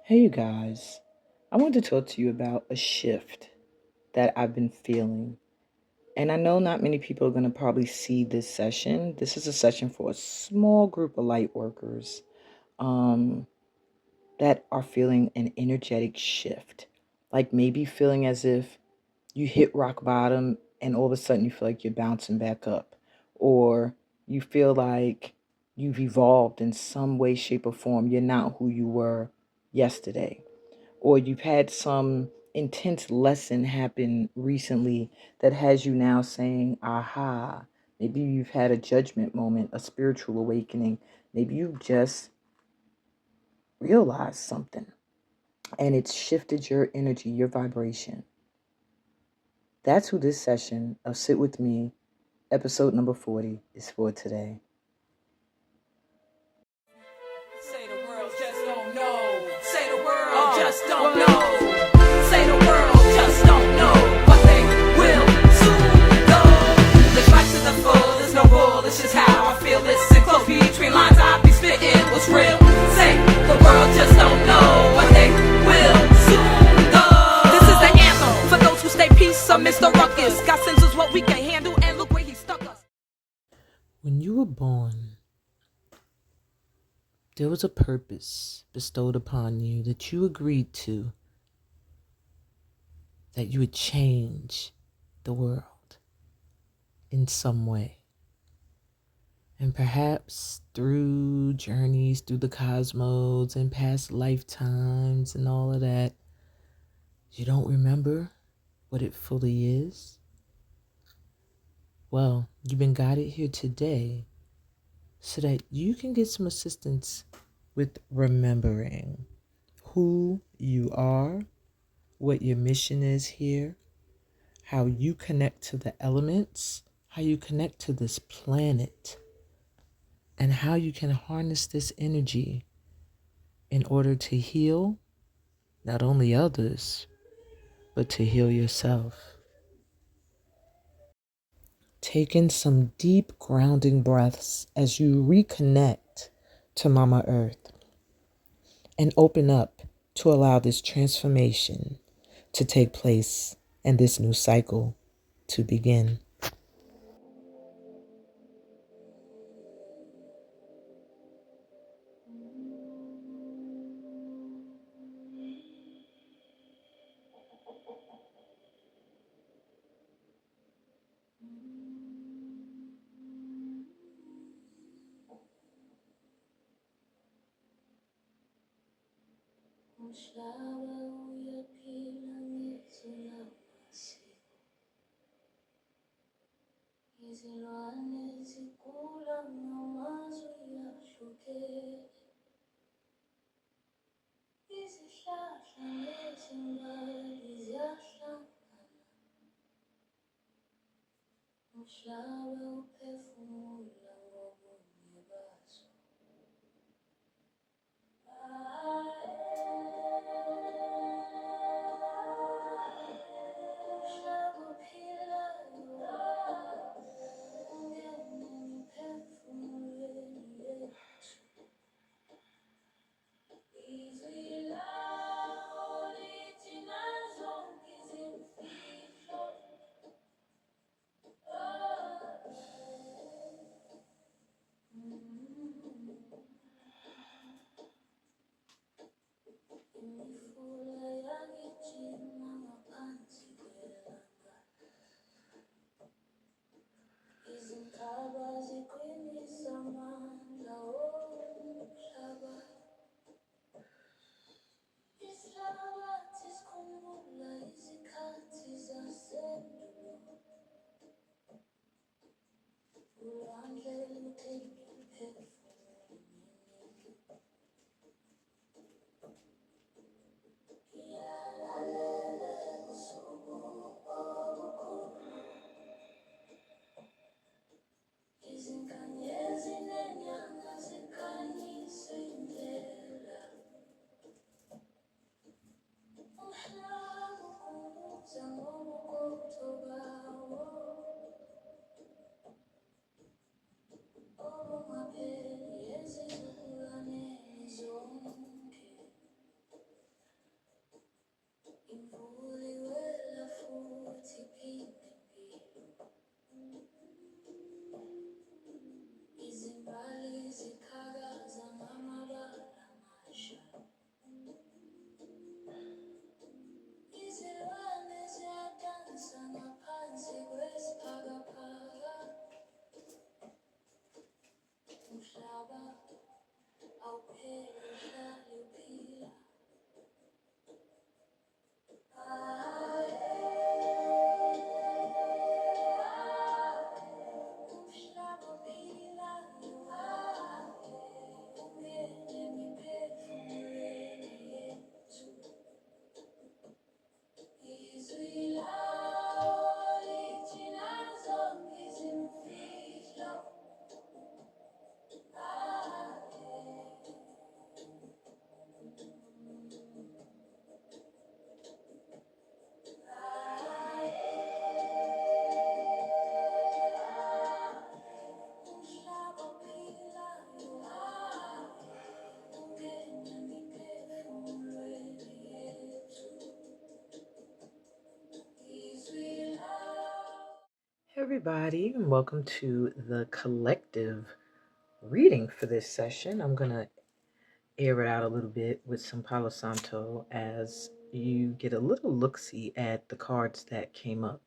Hey, you guys. I wanted to talk to you about a shift that I've been feeling. And I know not many people are going to probably see this session. This is a session for a small group of light workers um, that are feeling an energetic shift. Like maybe feeling as if you hit rock bottom and all of a sudden you feel like you're bouncing back up. Or you feel like you've evolved in some way, shape, or form. You're not who you were yesterday, or you've had some intense lesson happen recently that has you now saying, aha, maybe you've had a judgment moment, a spiritual awakening. Maybe you've just realized something and it's shifted your energy, your vibration. That's who this session of Sit With Me, episode number 40, is for today. Say the world just don't know. Say the world just don't know. Say the world just don't know what they will soon know. Live life to the full, there's no rule, it's just how I feel. Listen close between lines, I be spitting what's real. Say the world just don't know what they will soon know. This is the anthem for those who stay peace amidst the ruckus. God sends us what we can handle, and look where he stuck us. When you were born, there was a purpose bestowed upon you that you agreed to, that you would change the world in some way. And perhaps through journeys through the cosmos and past lifetimes and all of that, you don't remember what it fully is. Well, you've been guided here today so that you can get some assistance with remembering who you are, what your mission is here, how you connect to the elements, how you connect to this planet, and how you can harness this energy in order to heal not only others, but to heal yourself. Take in some deep grounding breaths as you reconnect to Mama Earth and open up to allow this transformation to take place and this new cycle to begin. Umhlaba uyaphila ngizula masiko, izilwane zigula ngamazwi ahlukene, izihlahla nezimbali ziyahlangana, umhlaba uphefumula ngobunye bazo. everybody, and welcome to the collective reading for this session. I'm going to air it out a little bit with some Palo Santo as you get a little look-see at the cards that came up.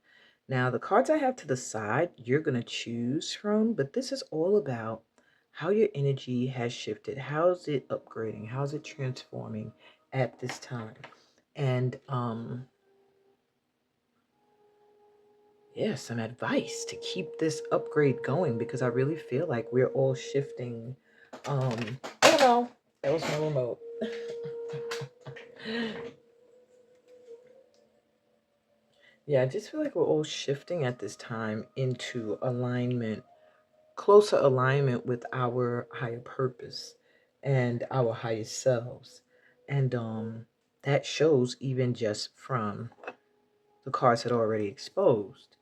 Now, the cards I have to the side, you're going to choose from, but this is all about how your energy has shifted. How's it upgrading? How's it transforming at this time? And, yeah, some advice to keep this upgrade going, because I really feel like we're all shifting. Oh no, that was my remote. Yeah, I just feel like we're all shifting at this time into alignment, closer alignment with our higher purpose and our highest selves. And that shows even just from the cards that are already exposed.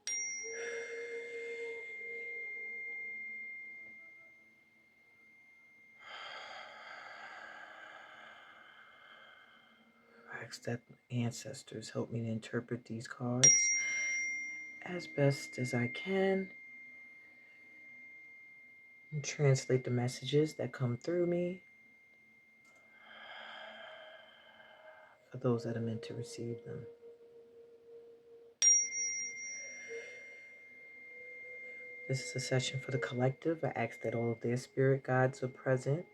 I ask that ancestors help me to interpret these cards as best as I can and translate the messages that come through me for those that are meant to receive them. This is a session for the collective. I ask that all of their spirit guides are present.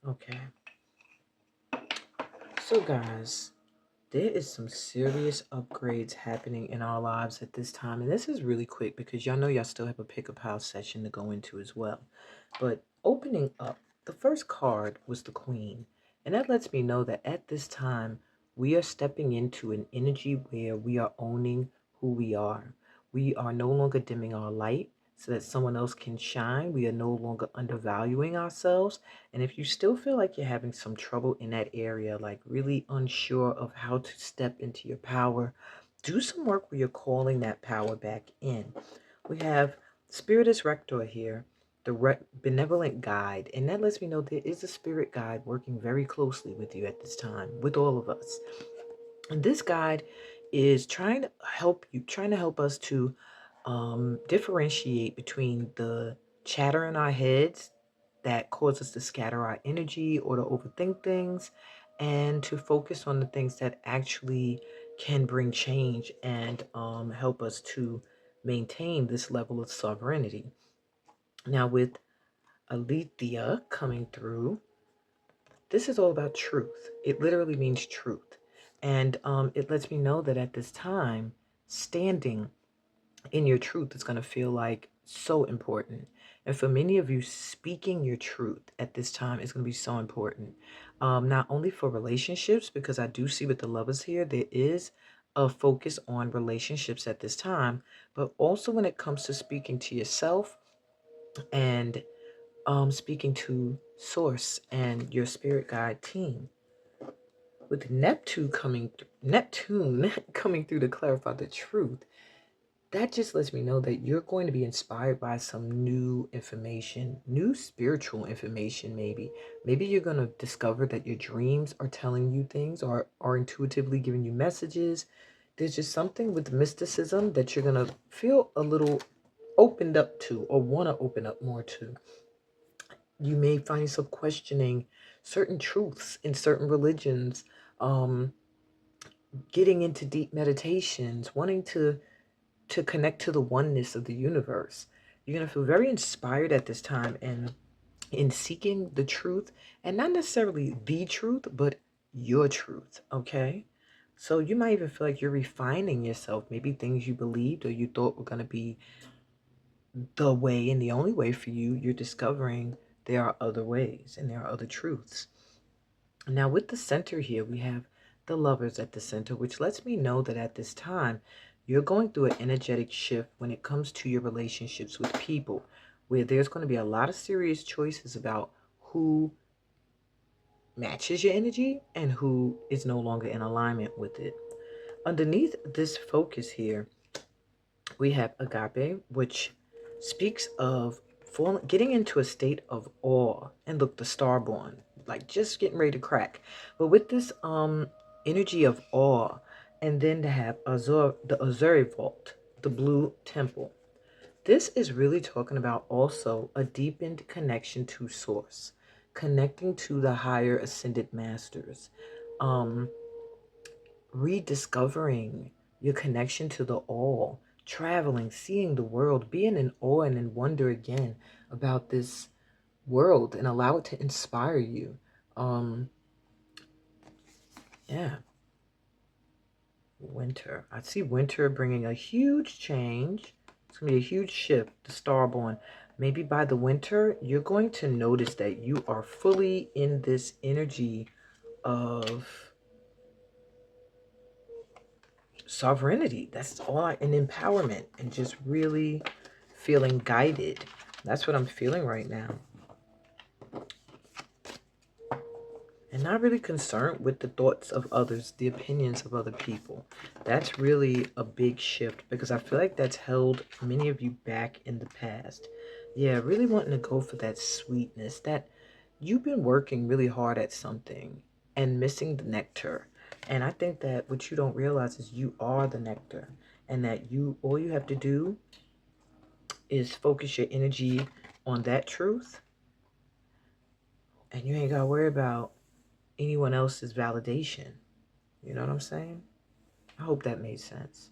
Okay. So guys, there is some serious upgrades happening in our lives at this time. And this is really quick because y'all know y'all still have a pick-up house session to go into as well. But opening up, the first card was the Queen. And that lets me know that at this time, we are stepping into an energy where we are owning who we are. We are no longer dimming our light so that someone else can shine. We are no longer undervaluing ourselves. And if you still feel like you're having some trouble in that area, like really unsure of how to step into your power, do some work where you're calling that power back in. We have Spiritus Rector here, the benevolent guide, and that lets me know there is a spirit guide working very closely with you at this time, with all of us. And this guide is trying to help us to differentiate between the chatter in our heads that cause us to scatter our energy or to overthink things, and to focus on the things that actually can bring change and help us to maintain this level of sovereignty. Now, with Alethea coming through, this is all about truth. It literally means truth. And it lets me know that at this time, standing in your truth is going to feel like so important. And for many of you, speaking your truth at this time is going to be so important. Not only for relationships, because I do see with the lovers here, there is a focus on relationships at this time, but also when it comes to speaking to yourself and speaking to Source and your spirit guide team. With Neptune coming through to clarify the truth, that just lets me know that you're going to be inspired by some new information, new spiritual information, maybe. Maybe you're going to discover that your dreams are telling you things or are intuitively giving you messages. There's just something with mysticism that you're going to feel a little opened up to or want to open up more to. You may find yourself questioning certain truths in certain religions, getting into deep meditations, wanting to connect to the oneness of the universe. You're going to feel very inspired at this time and in seeking the truth, and not necessarily the truth, but your truth, okay? So you might even feel like you're refining yourself. Maybe things you believed or you thought were going to be the way and the only way for you, you're discovering there are other ways and there are other truths. Now, with the center here, we have the lovers at the center, which lets me know that at this time, you're going through an energetic shift when it comes to your relationships with people, where there's going to be a lot of serious choices about who matches your energy and who is no longer in alignment with it. Underneath this focus here, we have agape, which speaks of getting into a state of awe. And look, the starborn, like just getting ready to crack. But with this energy of awe, and then to have the Azuri vault, the blue temple. This is really talking about also a deepened connection to source, connecting to the higher ascended masters, um, rediscovering your connection to the all, traveling, seeing the world, being in awe and in wonder again about this world and allow it to inspire you. Yeah, winter. I see winter bringing a huge change. It's going to be a huge shift, the starborn. Maybe by the winter, you're going to notice that you are fully in this energy of sovereignty. That's all an empowerment and just really feeling guided. That's what I'm feeling right now. And not really concerned with the thoughts of others, the opinions of other people. That's really a big shift because I feel like that's held many of you back in the past. Yeah, really wanting to go for that sweetness, that you've been working really hard at something and missing the nectar. And I think that what you don't realize is you are the nectar, and that all you have to do is focus your energy on that truth, and you ain't got to worry about anyone else's validation. You know what I'm saying? I hope that made sense.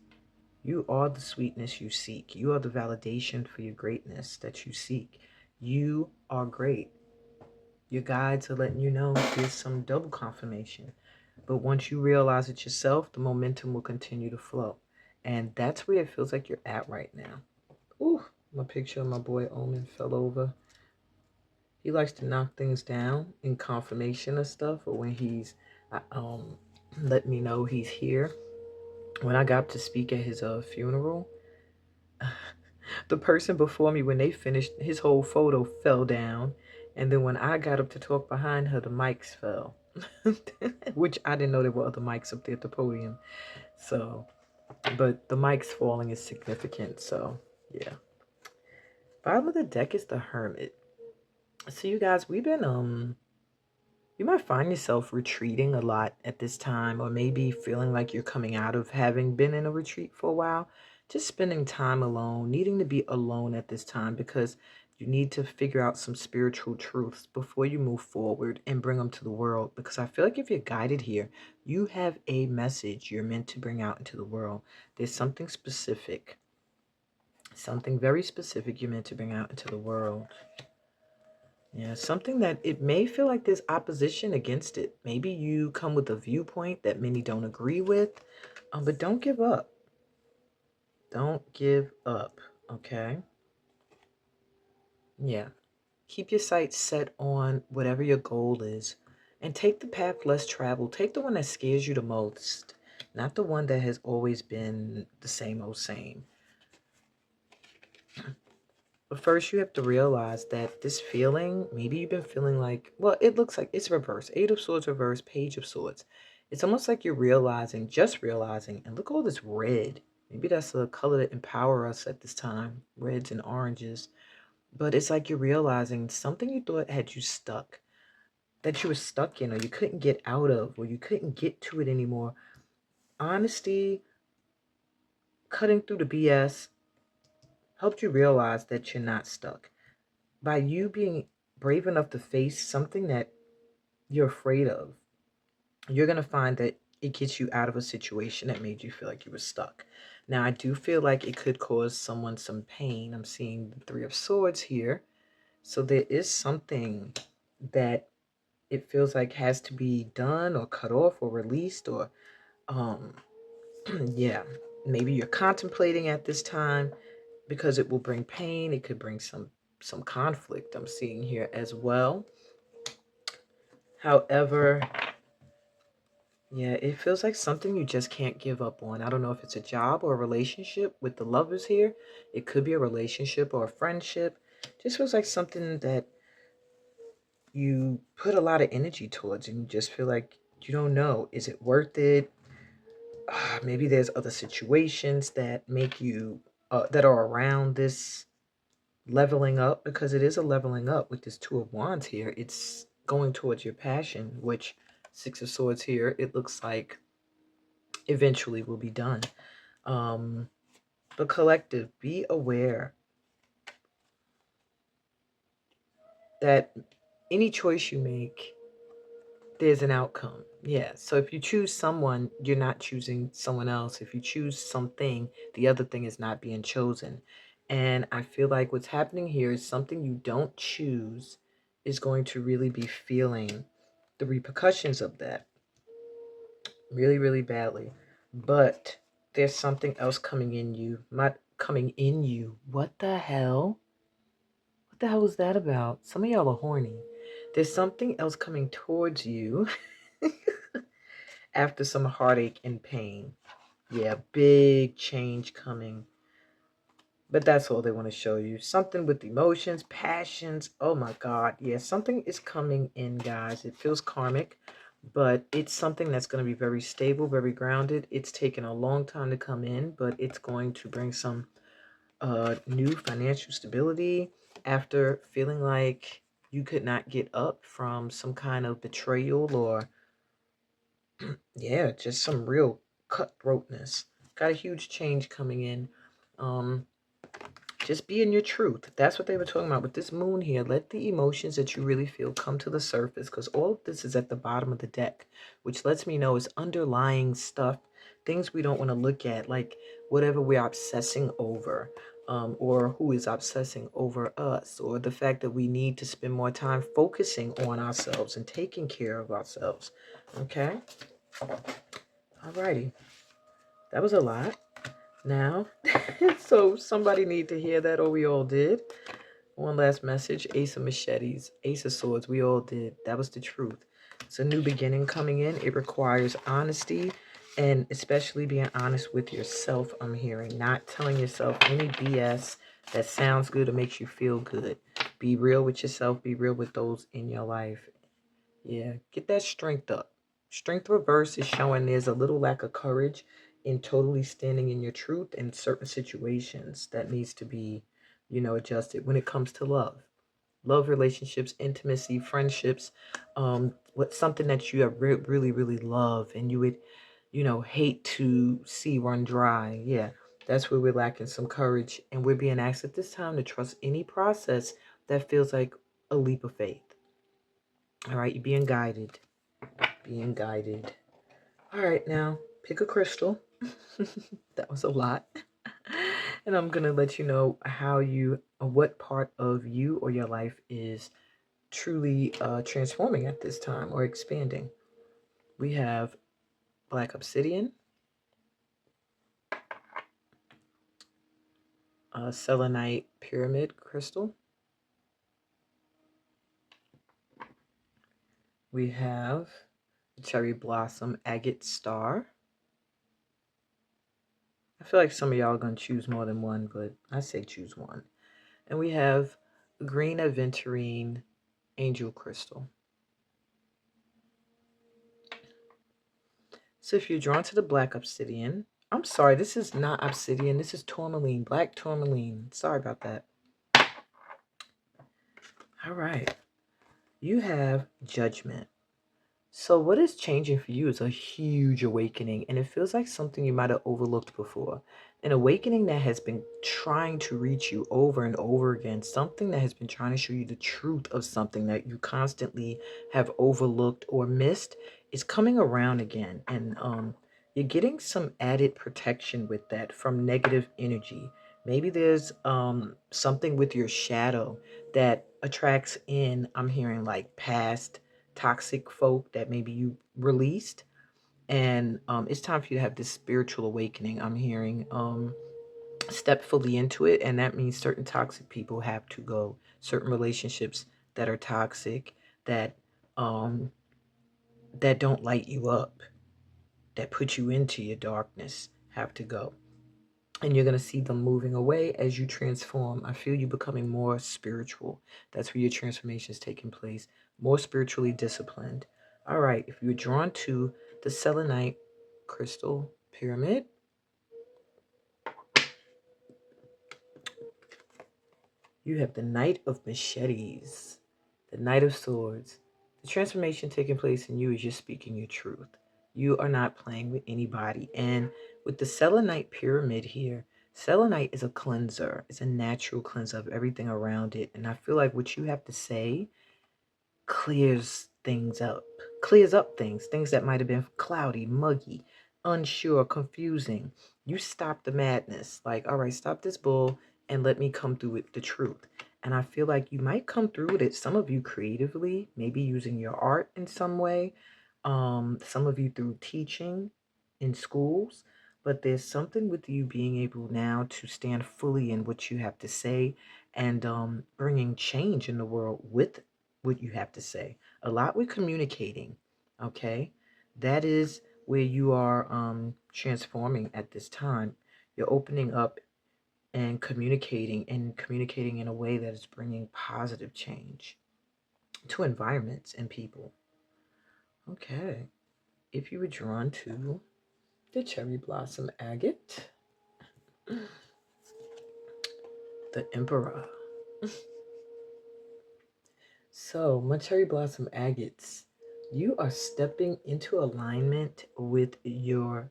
You are the sweetness you seek. You are the validation for your greatness that you seek. You are great. Your guides are letting you know there's some double confirmation. But once you realize it yourself, the momentum will continue to flow. And that's where it feels like you're at right now. Ooh, my picture of my boy Omen fell over. He likes to knock things down in confirmation of stuff, or when he's let me know he's here. When I got to speak at his funeral, the person before me, when they finished, his whole photo fell down, and then when I got up to talk behind her, the mics fell, which I didn't know there were other mics up there at the podium. So, but the mics falling is significant. So, yeah. Bottom of the deck is the Hermit. So, you guys, we've been you might find yourself retreating a lot at this time, or maybe feeling like you're coming out of having been in a retreat for a while. Just spending time alone, needing to be alone at this time because you need to figure out some spiritual truths before you move forward and bring them to the world. Because I feel like if you're guided here, you have a message you're meant to bring out into the world. There's something specific, something very specific you're meant to bring out into the world. Yeah, something that it may feel like there's opposition against it. Maybe you come with a viewpoint that many don't agree with, but don't give up. Don't give up, okay? Yeah. Keep your sights set on whatever your goal is and take the path less traveled. Take the one that scares you the most, not the one that has always been the same old same. But first, you have to realize that this feeling, maybe you've been feeling like, well, it looks like it's reverse. Eight of Swords reverse, Page of Swords. It's almost like you're realizing, just realizing, and look at all this red. Maybe that's a color that empower us at this time, reds and oranges. But it's like you're realizing something you thought had you stuck, that you were stuck in, or you couldn't get out of, or you couldn't get to it anymore. Honesty, cutting through the BS, helped you realize that you're not stuck. By you being brave enough to face something that you're afraid of, you're going to find that it gets you out of a situation that made you feel like you were stuck. Now, I do feel like it could cause someone some pain. I'm seeing the Three of Swords here. So there is something that it feels like has to be done or cut off or released, or yeah, maybe you're contemplating at this time because it will bring pain. It could bring some conflict I'm seeing here as well. However, yeah, it feels like something you just can't give up on. I don't know if it's a job or a relationship with the lovers here. It could be a relationship or a friendship. Just feels like something that you put a lot of energy towards, and you just feel like you don't know, is it worth it? Maybe there's other situations that make you that are around this leveling up, because it is a leveling up with this Two of Wands here. It's going towards your passion, which Six of Swords here, it looks like eventually will be done. But collective, be aware that any choice you make, there's an outcome. Yeah. So if you choose someone, you're not choosing someone else. If you choose something, the other thing is not being chosen. And I feel like what's happening here is something you don't choose is going to really be feeling the repercussions of that really, really badly. But there's something else coming in you. Not coming in you. What the hell? What the hell was that about? Some of y'all are horny. There's something else coming towards you after some heartache and pain. Yeah, big change coming. But that's all they want to show you. Something with emotions, passions. Oh my God. Yeah, something is coming in, guys. It feels karmic, but it's something that's going to be very stable, very grounded. It's taken a long time to come in, but it's going to bring some new financial stability after feeling like you could not get up from some kind of betrayal or yeah, just some real cutthroatness. Got a huge change coming in. Um, just be in your truth. That's what they were talking about with this moon here. Let the emotions that you really feel come to the surface, because all of this is at the bottom of the deck, which lets me know is underlying stuff, things we don't want to look at, like whatever we're obsessing over, or who is obsessing over us, or the fact that we need to spend more time focusing on ourselves and taking care of ourselves. Okay? Alrighty. That was a lot. Now, so somebody need to hear that, or we all did. One last message. Ace of Machetes, Ace of Swords, we all did. That was the truth. It's a new beginning coming in. It requires honesty, and especially being honest with yourself, I'm hearing. Not telling yourself any BS that sounds good or makes you feel good. Be real with yourself. Be real with those in your life. Yeah, get that strength up. Strength reverse is showing there's a little lack of courage in totally standing in your truth in certain situations that needs to be, adjusted when it comes to love. Love relationships, intimacy, friendships, what something that you have really, really love and you would, hate to see run dry. Yeah, that's where we're lacking some courage, and we're being asked at this time to trust any process that feels like a leap of faith. All right, you're being guided. Being guided. All right, now pick a crystal. That was a lot. And I'm going to let you know what part of you or your life is truly transforming at this time or expanding. We have black obsidian, selenite pyramid crystal. We have cherry blossom agate star. I feel like some of y'all are going to choose more than one, but I say choose one. And we have green aventurine angel crystal. So if you're drawn to the black obsidian, I'm sorry, this is not obsidian. This is tourmaline, black tourmaline. Sorry about that. All right. You have judgment. So what is changing for you is a huge awakening, and it feels like something you might have overlooked before. An awakening that has been trying to reach you over and over again, something that has been trying to show you the truth of something that you constantly have overlooked or missed is coming around again. And you're getting some added protection with that from negative energy. Maybe there's something with your shadow that attracts in, I'm hearing like past toxic folk that maybe you released, and it's time for you to have this spiritual awakening. I'm hearing step fully into it, and that means certain toxic people have to go, certain relationships that are toxic, that um that don't light you up, that put you into your darkness, have to go. And you're going to see them moving away as you transform. I feel you becoming more spiritual. That's where your transformation is taking place. More spiritually disciplined. All right. If you're drawn to the selenite crystal pyramid, you have the Knight of Machetes, the Knight of Swords. The transformation taking place in you is just speaking your truth. You are not playing with anybody. And with the selenite pyramid here, selenite is a cleanser. It's a natural cleanser of everything around it. And I feel like what you have to say clears up things that might have been cloudy, muggy, unsure, confusing. You stop the madness. Like, all right, stop this bull and let me come through with the truth. And I feel like you might come through with it, some of you creatively, maybe using your art in some way, some of you through teaching in schools. But there's something with you being able now to stand fully in what you have to say and bringing change in the world with what you have to say. A lot with communicating, okay? That is where you are transforming at this time. You're opening up and communicating in a way that is bringing positive change to environments and people. Okay. If you were drawn to the cherry blossom agate, the emperor. So, my cherry blossom agates, you are stepping into alignment with your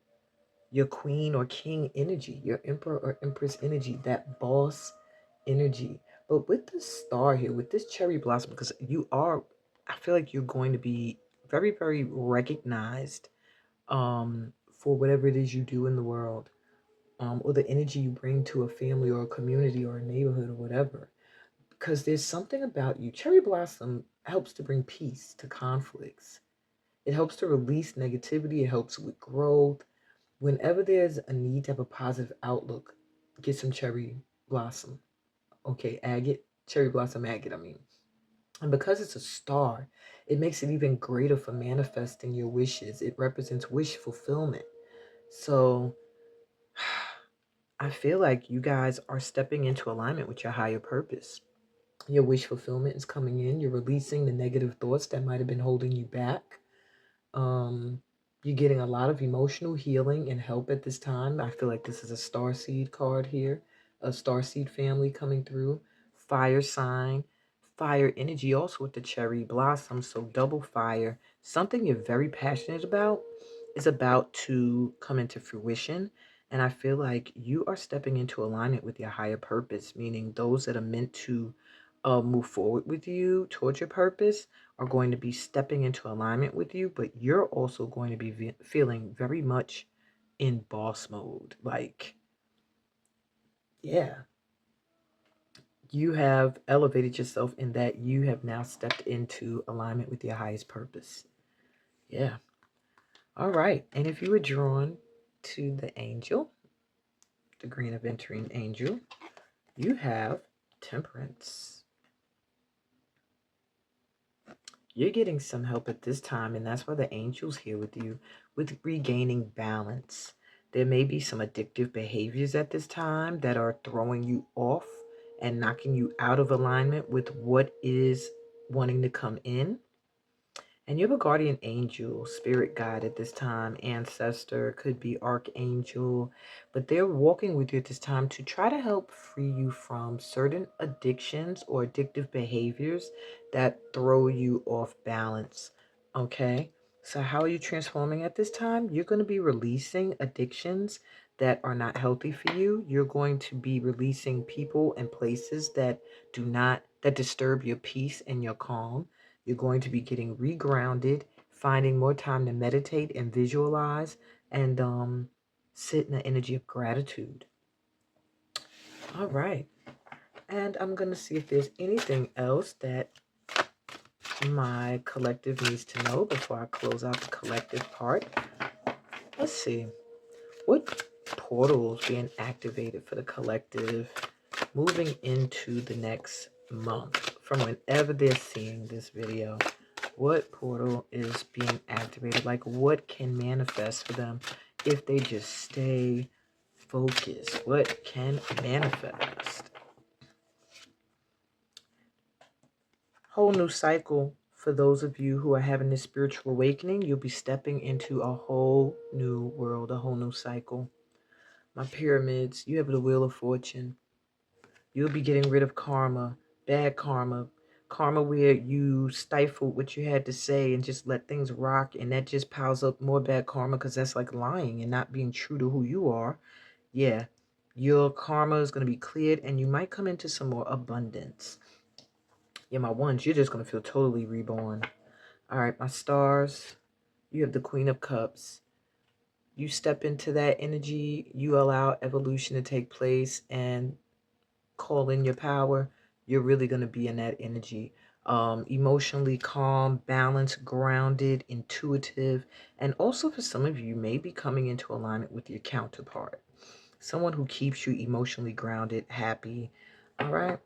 queen or king energy, your emperor or empress energy, that boss energy. But with the star here, with this cherry blossom, because I feel like you're going to be very, very recognized for whatever it is you do in the world, or the energy you bring to a family or a community or a neighborhood or whatever. Because there's something about you. Cherry blossom helps to bring peace to conflicts. It helps to release negativity. It helps with growth. Whenever there's a need to have a positive outlook, get some cherry blossom. Okay, agate, cherry blossom agate, I mean. And because it's a star, it makes it even greater for manifesting your wishes. It represents wish fulfillment. So I feel like you guys are stepping into alignment with your higher purpose. Your wish fulfillment is coming in. You're releasing the negative thoughts that might have been holding you back. Um, you're getting a lot of emotional healing and help at this time. I feel like this is a star seed card here, a star seed family coming through. Fire sign, fire energy also with the cherry blossom. So double fire. Something you're very passionate about is about to come into fruition. And I feel like you are stepping into alignment with your higher purpose, meaning those that are meant to move forward with you towards your purpose are going to be stepping into alignment with you, but you're also going to be feeling very much in boss mode. Like, yeah, you have elevated yourself in that you have now stepped into alignment with your highest purpose. Yeah. All right. And if you were drawn to the angel, the green aventurine angel, you have temperance. You're getting some help at this time, and that's why the angel's here with you with regaining balance. There may be some addictive behaviors at this time that are throwing you off and knocking you out of alignment with what is wanting to come in. And you have a guardian angel, spirit guide at this time, ancestor, could be archangel, but they're walking with you at this time to try to help free you from certain addictions or addictive behaviors that throw you off balance. Okay? So, how are you transforming at this time? You're going to be releasing addictions that are not healthy for you. You're going to be releasing people and places that that disturb your peace and your calm. You're going to be getting regrounded, finding more time to meditate and visualize and sit in the energy of gratitude. All right. And I'm going to see if there's anything else that my collective needs to know before I close out the collective part. Let's see. What portals being activated for the collective moving into the next month from whenever they're seeing this video? What portal is being activated? Like, what can manifest for them if they just stay focus. What can manifest? Whole new cycle. For those of you who are having this spiritual awakening, you'll be stepping into a whole new world, a whole new cycle. My pyramids, you have the Wheel of Fortune. You'll be getting rid of karma, bad karma, karma where you stifled what you had to say and just let things rock, and that just piles up more bad karma because that's like lying and not being true to who you are. Yeah, your karma is going to be cleared and you might come into some more abundance. Yeah, my ones, you're just going to feel totally reborn. All right, my stars, you have the Queen of Cups. You step into that energy, you allow evolution to take place and call in your power. You're really going to be in that energy. Emotionally calm, balanced, grounded, intuitive. And also for some of you, may be coming into alignment with your counterpart. Someone who keeps you emotionally grounded, happy. All right.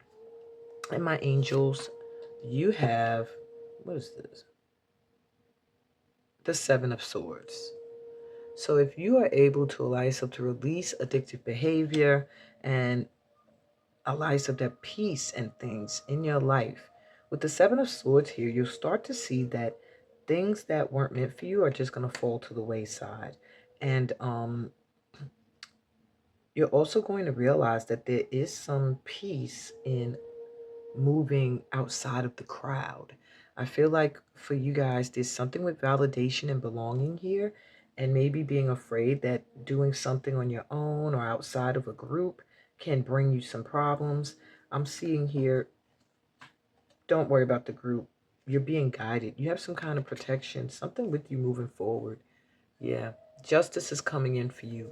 And my angels, you have, what is this? The Seven of Swords. So if you are able to allow yourself to release addictive behavior and allow yourself to have peace and things in your life, with the Seven of Swords here, you'll start to see that things that weren't meant for you are just going to fall to the wayside. And you're also going to realize that there is some peace in moving outside of the crowd. I feel like for you guys, there's something with validation and belonging here, and maybe being afraid that doing something on your own or outside of a group can bring you some problems. I'm seeing here, don't worry about the group. You're being guided. You have some kind of protection, something with you moving forward. Yeah, justice is coming in for you.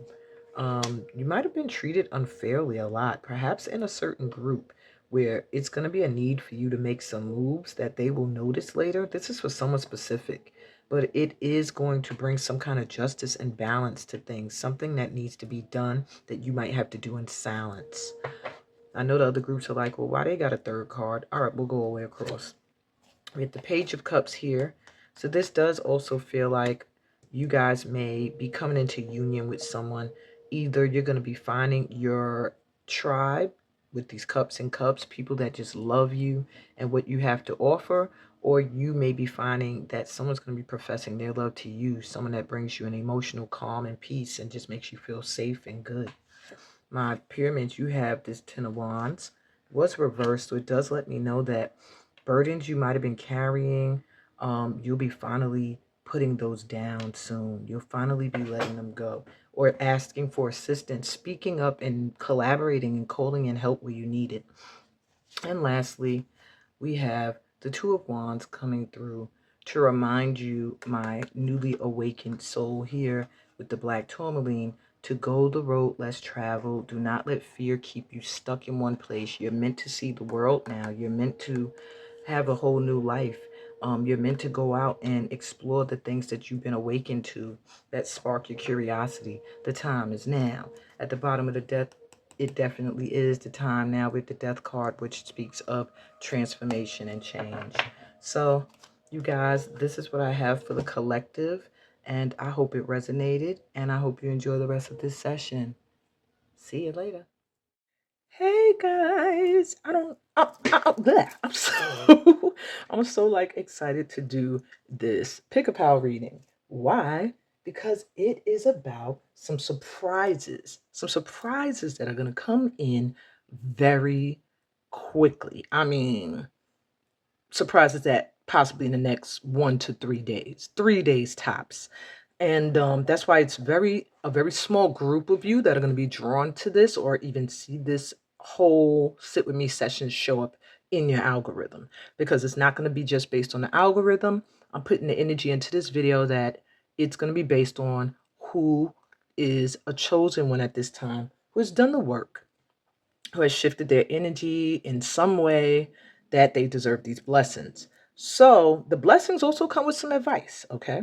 You might have been treated unfairly a lot, perhaps in a certain group where it's going to be a need for you to make some moves that they will notice later. This is for someone specific, but it is going to bring some kind of justice and balance to things, something that needs to be done that you might have to do in silence. I know the other groups are like, well, why they got a third card? All right, we'll go away across. We have the Page of Cups here. So this does also feel like you guys may be coming into union with someone. Either you're going to be finding your tribe with these cups and cups, people that just love you and what you have to offer, or you may be finding that someone's going to be professing their love to you, someone that brings you an emotional calm and peace and just makes you feel safe and good. My pyramids, you have this Ten of Wands. It was reversed, so it does let me know that burdens you might have been carrying, you'll be finally putting those down soon. You'll finally be letting them go or asking for assistance, speaking up and collaborating and calling in help where you need it. And lastly, we have the Two of Wands coming through to remind you, my newly awakened soul here with the black tourmaline, to go the road less traveled. Do not let fear keep you stuck in one place. You're meant to see the world now. You're meant to have a whole new life. You're meant to go out and explore the things that you've been awakened to that spark your curiosity. The time is now. At the bottom of the deck, it definitely is the time now with the Death card, which speaks of transformation and change. So, you guys, this is what I have for the collective, and I hope it resonated, and I hope you enjoy the rest of this session. See you later. Hey guys, I'm so I'm so like excited to do this pick a pal reading. Why? Because it is about some surprises that are going to come in very quickly. I mean, surprises that possibly in the next 1 to 3 days, 3 days tops. And that's why it's a very small group of you that are going to be drawn to this or even see this whole sit with me session show up in your algorithm, because it's not going to be just based on the algorithm. I'm putting the energy into this video that it's going to be based on who is a chosen one at this time, who has done the work, who has shifted their energy in some way that they deserve these blessings. So the blessings also come with some advice, okay?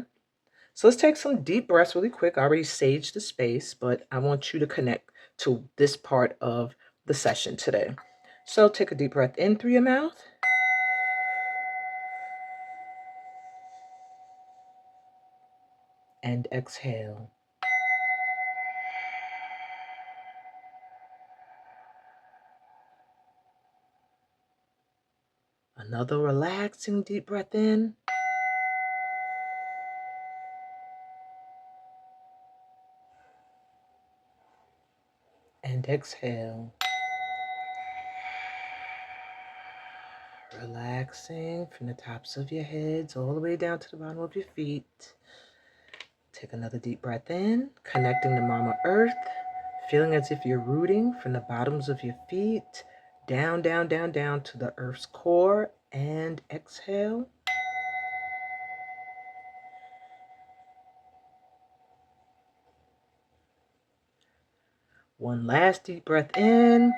So let's take some deep breaths really quick. I already saged the space, but I want you to connect to this part of the session today. So take a deep breath in through your mouth and exhale. Another relaxing deep breath in. And exhale. Relaxing from the tops of your heads all the way down to the bottom of your feet. Take another deep breath in, connecting to Mama Earth, feeling as if you're rooting from the bottoms of your feet down, down, down, down to the Earth's core. And exhale. One last deep breath in.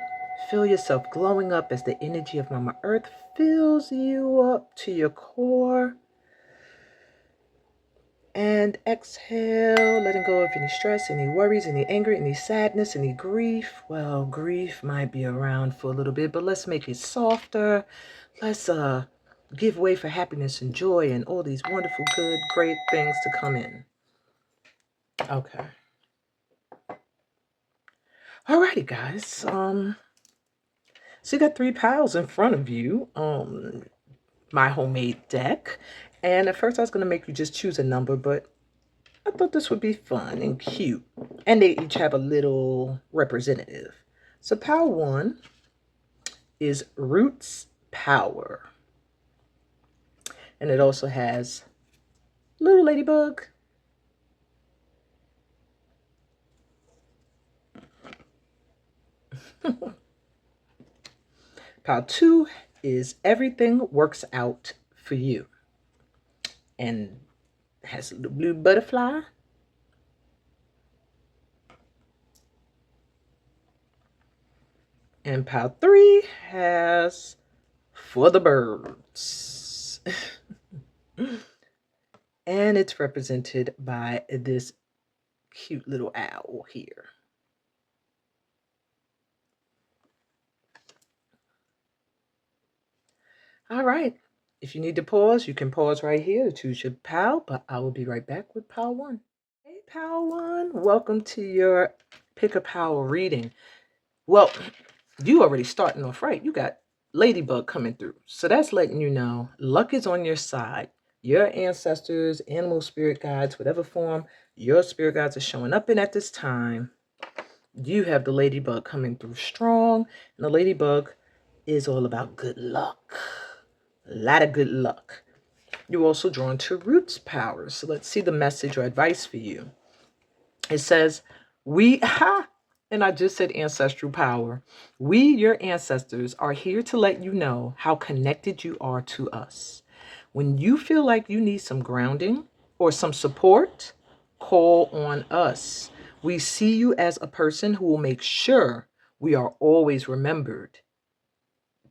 Feel yourself glowing up as the energy of Mama Earth fills you up to your core. And exhale, letting go of any stress, any worries, any anger, any sadness, any grief. Well, grief might be around for a little bit, but let's make it softer. Let's give way for happiness and joy and all these wonderful, good, great things to come in. Okay. Alrighty, guys. So you got 3 piles in front of you. My homemade deck. And at first I was going to make you just choose a number, but I thought this would be fun and cute. And they each have a little representative. So pile 1 is Roots Power. And it also has little ladybug. Pile 2 is Everything Works Out for You. And has a little blue butterfly. And pile 3 has For the Birds. And it's represented by this cute little owl here. All right. If you need to pause, you can pause right here to choose your pal, but I will be right back with pal 1. Hey, pal 1. Welcome to your Pick a Pal reading. Well, you already starting off right. You got Ladybug coming through. So that's letting you know luck is on your side. Your ancestors, animal spirit guides, whatever form your spirit guides are showing up in at this time, you have the Ladybug coming through strong. And the Ladybug is all about good luck. A lot of good luck. You're also drawn to Roots Power. So let's see the message or advice for you. It says, and I just said ancestral power. We, your ancestors, are here to let you know how connected you are to us. When you feel like you need some grounding or some support, call on us. We see you as a person who will make sure we are always remembered.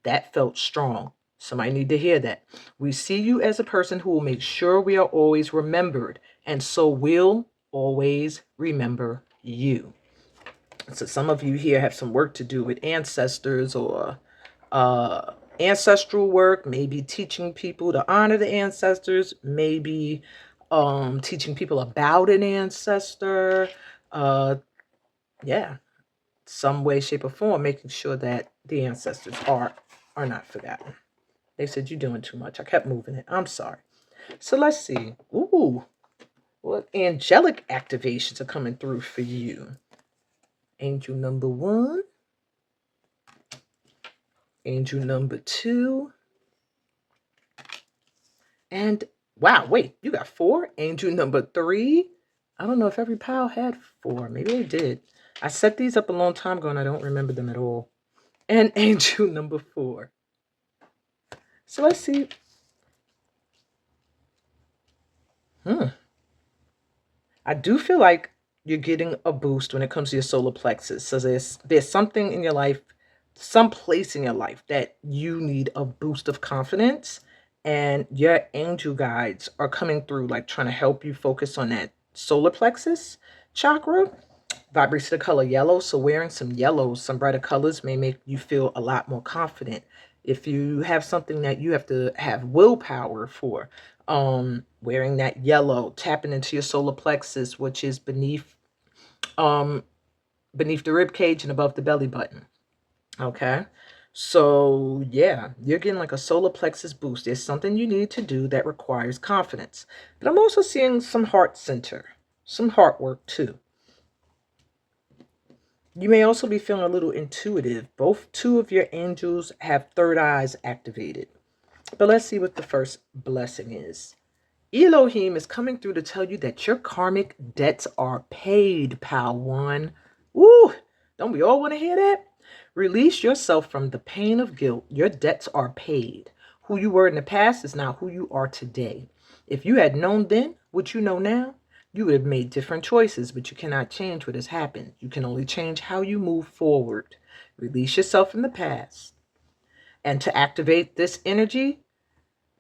That felt strong. Somebody need to hear that. We see you as a person who will make sure we are always remembered, and so we'll always remember you. So some of you here have some work to do with ancestors or ancestral work, maybe teaching people to honor the ancestors, maybe teaching people about an ancestor. Yeah, some way, shape, or form, making sure that the ancestors are not forgotten. They said you're doing too much. I kept moving it. I'm sorry. So let's see. Ooh, what angelic activations are coming through for you? Angel number 1. Angel number 2. And wow, wait, you got 4? Angel number 3. I don't know if every pile had 4. Maybe they did. I set these up a long time ago and I don't remember them at all. And angel number 4. So let's see. I do feel like you're getting a boost when it comes to your solar plexus. So there's something in your life, some place in your life that you need a boost of confidence, and your angel guides are coming through, like trying to help you focus on that solar plexus chakra. Vibrates the color yellow, so wearing some yellows, some brighter colors may make you feel a lot more confident. If you have something that you have to have willpower for, wearing that yellow, tapping into your solar plexus, which is beneath the rib cage and above the belly button. Okay, So yeah, you're getting like a solar plexus boost. There's something you need to do that requires confidence. But I'm also seeing some heart center, some heart work too. You may also be feeling a little intuitive. Both two of your angels have third eyes activated. But let's see what the first blessing is. Elohim is coming through to tell you that your karmic debts are paid, pal one. Woo! Don't we all want to hear that? Release yourself from the pain of guilt. Your debts are paid. Who you were in the past is now who you are today. If you had known then what you know now, you would have made different choices, but you cannot change what has happened. You can only change how you move forward. Release yourself from the past. And to activate this energy,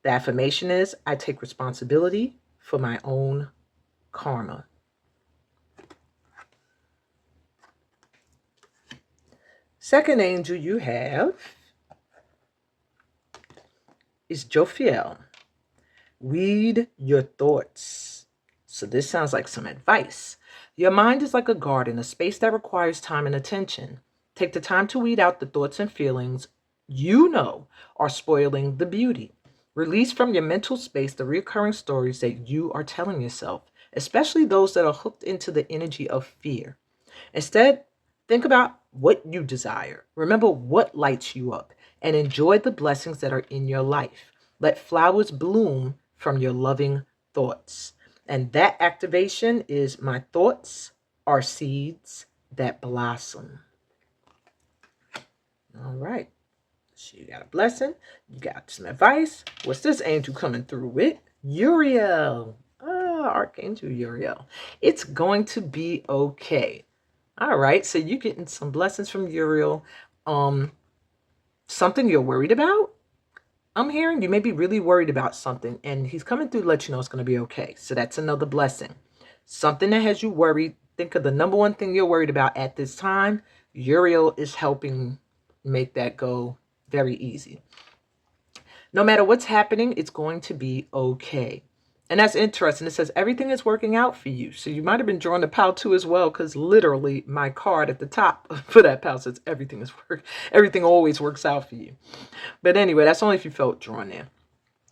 the affirmation is, I take responsibility for my own karma. Second angel you have is Jophiel. Read your thoughts. So this sounds like some advice. Your mind is like a garden, a space that requires time and attention. Take the time to weed out the thoughts and feelings you know are spoiling the beauty. Release from your mental space the recurring stories that you are telling yourself, especially those that are hooked into the energy of fear. Instead, think about what you desire. Remember what lights you up and enjoy the blessings that are in your life. Let flowers bloom from your loving thoughts. And that activation is, my thoughts are seeds that blossom. All right. So you got a blessing. You got some advice. What's this angel coming through with? Uriel. Archangel Uriel. It's going to be okay. All right. So you're getting some blessings from Uriel. Something you're worried about? I'm hearing you may be really worried about something, and he's coming through to let you know it's going to be okay. So that's another blessing. Something that has you worried. Think of the number one thing you're worried about at this time. Uriel is helping make that go very easy. No matter what's happening, it's going to be okay. And that's interesting. It says everything is working out for you. So you might have been drawn to pile 2 as well, because literally my card at the top for that pile says everything always works out for you. But anyway, that's only if you felt drawn there.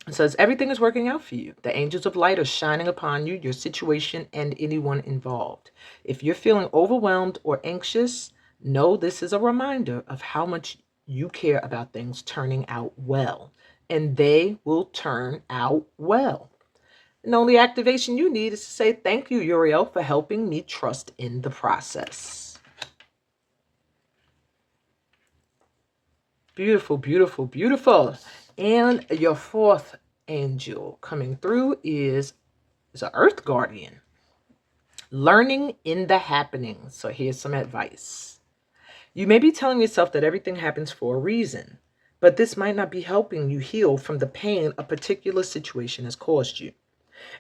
It says everything is working out for you. The angels of light are shining upon you, your situation, and anyone involved. If you're feeling overwhelmed or anxious, know this is a reminder of how much you care about things turning out well. And they will turn out well. And the only activation you need is to say, thank you, Uriel, for helping me trust in the process. Beautiful, beautiful, beautiful. And your fourth angel coming through is an earth guardian. Learning in the happening. So here's some advice. You may be telling yourself that everything happens for a reason, but this might not be helping you heal from the pain a particular situation has caused you.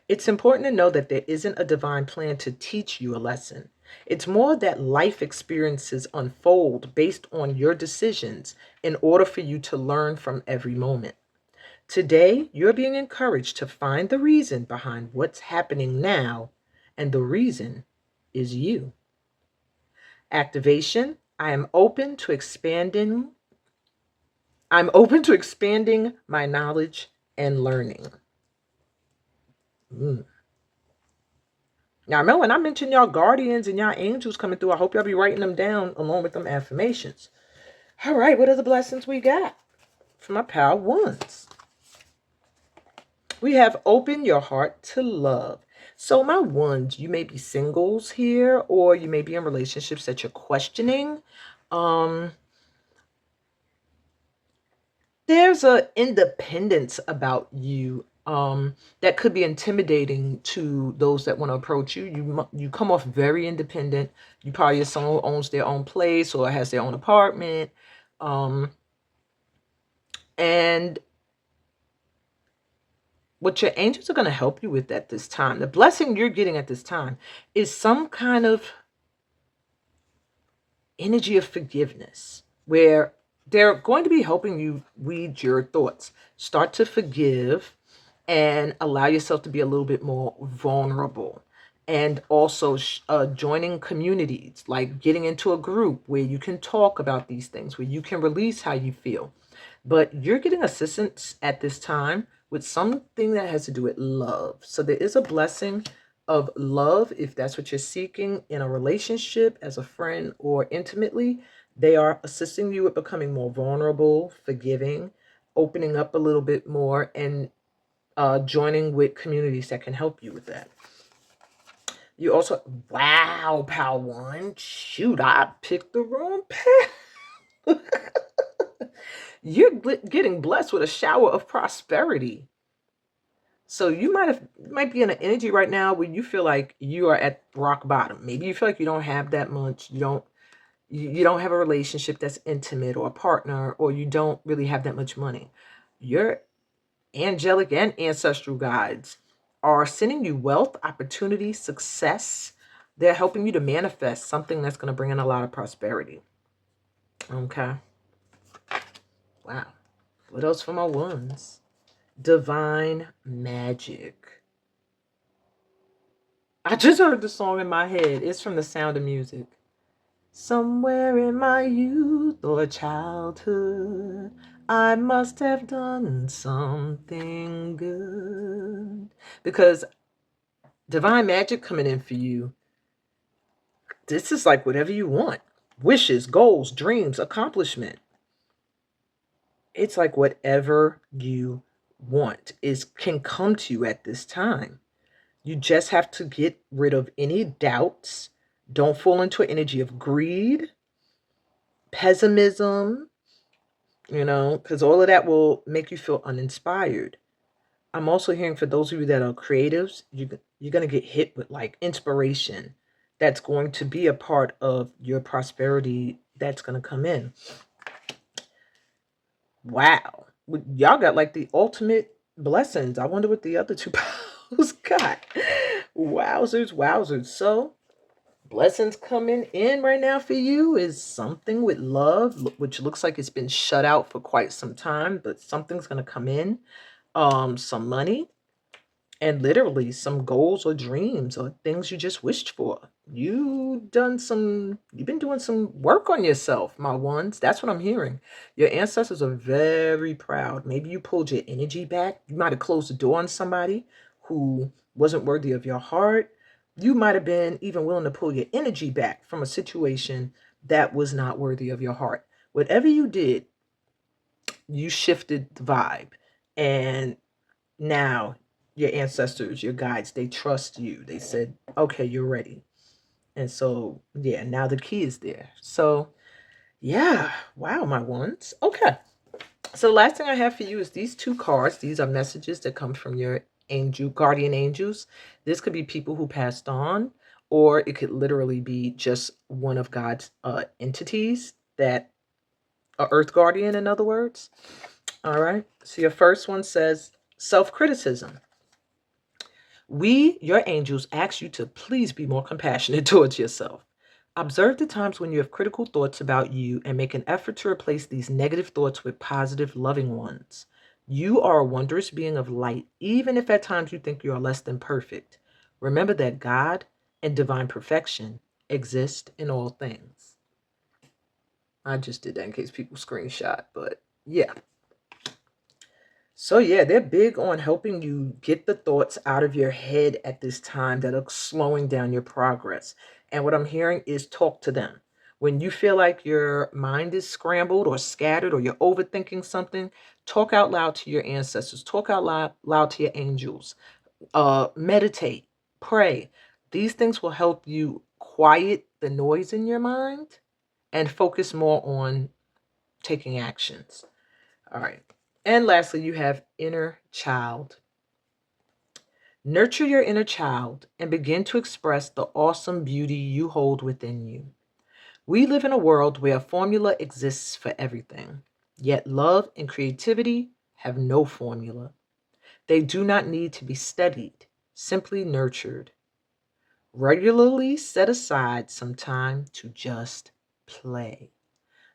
It's important to know that there isn't a divine plan to teach you a lesson. It's more that life experiences unfold based on your decisions in order for you to learn from every moment. Today, you're being encouraged to find the reason behind what's happening now, and the reason is you. Activation, I'm open to expanding my knowledge and learning. Now, remember when I mentioned y'all guardians and y'all angels coming through, I hope y'all be writing them down along with them affirmations. All right, what are the blessings we got for my pal ones? We have open your heart to love. So my ones, you may be singles here, or you may be in relationships that you're questioning. There's a independence about you that could be intimidating to those that want to approach you. You come off very independent. You probably are someone who owns their own place or has their own apartment. And what your angels are going to help you with at this time, the blessing you're getting at this time, is some kind of energy of forgiveness, where they're going to be helping you read your thoughts. Start to forgive and allow yourself to be a little bit more vulnerable. and also joining communities, like getting into a group where you can talk about these things, where you can release how you feel. But you're getting assistance at this time with something that has to do with love. So there is a blessing of love if that's what you're seeking in a relationship, as a friend, or intimately. They are assisting you with becoming more vulnerable, forgiving, opening up a little bit more, and joining with communities that can help you with that. You also, wow, pal one. Shoot, I picked the wrong pal. You're getting blessed with a shower of prosperity. So you might be in an energy right now where you feel like you are at rock bottom. Maybe you feel like you don't have that much. You don't have a relationship that's intimate, or a partner, or you don't really have that much money. Your angelic and ancestral guides are sending you wealth, opportunity, success. They're helping you to manifest something that's going to bring in a lot of prosperity. Okay. Wow. What else for my ones? Divine magic. I just heard the song in my head. It's from The Sound of Music. Somewhere in my youth or childhood, I must have done something good. Because divine magic coming in for you, this is like whatever you want. Wishes, goals, dreams, accomplishment. It's like whatever you want can come to you at this time. You just have to get rid of any doubts. Don't fall into an energy of greed, pessimism, because all of that will make you feel uninspired. I'm also hearing for those of you that are creatives, you're going to get hit with like inspiration that's going to be a part of your prosperity that's going to come in. Wow. Y'all got like the ultimate blessings. I wonder what the other two piles got. Wowzers, wowzers. So, blessings coming in right now for you is something with love, which looks like it's been shut out for quite some time, but something's going to come in. Some money, and literally some goals or dreams or things you just wished for. You've been doing some work on yourself, my ones. That's what I'm hearing. Your ancestors are very proud. Maybe you pulled your energy back. You might have closed the door on somebody who wasn't worthy of your heart. You might have been even willing to pull your energy back from a situation that was not worthy of your heart. Whatever you did, you shifted the vibe. And now your ancestors, your guides, they trust you. They said, okay, you're ready. And so, yeah, now the key is there. So, yeah, wow, my ones. Okay. So the last thing I have for you is these two cards. These are messages that come from your guardian angels. This could be people who passed on, or it could literally be just one of God's entities, that a earth guardian, in other words. All right. So your first one says self-criticism. We, your angels, ask you to please be more compassionate towards yourself. Observe the times when you have critical thoughts about you and make an effort to replace these negative thoughts with positive, loving ones. You are a wondrous being of light, even if at times you think you are less than perfect. Remember that God and divine perfection exist in all things. I just did that in case people screenshot, but yeah. So yeah, they're big on helping you get the thoughts out of your head at this time that are slowing down your progress. And what I'm hearing is talk to them. When you feel like your mind is scrambled or scattered or you're overthinking something, talk out loud to your ancestors. Talk out loud to your angels. Meditate, pray. These things will help you quiet the noise in your mind and focus more on taking actions. All right. And lastly, you have inner child. Nurture your inner child and begin to express the awesome beauty you hold within you. We live in a world where a formula exists for everything, yet love and creativity have no formula. They do not need to be studied, simply nurtured. Regularly set aside some time to just play.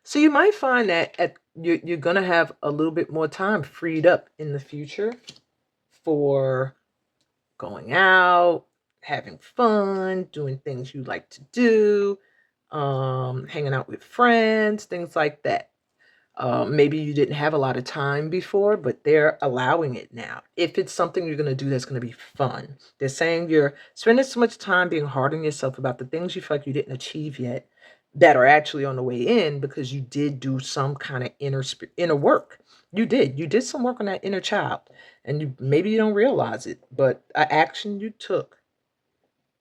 So you might find that you're going to have a little bit more time freed up in the future for going out, having fun, doing things you like to do, hanging out with friends, things like that. Maybe you didn't have a lot of time before, but they're allowing it now. If it's something you're going to do that's going to be fun, they're saying you're spending so much time being hard on yourself about the things you feel like you didn't achieve yet that are actually on the way in because you did do some kind of inner work. You did some work on that inner child, and maybe you don't realize it, but an action you took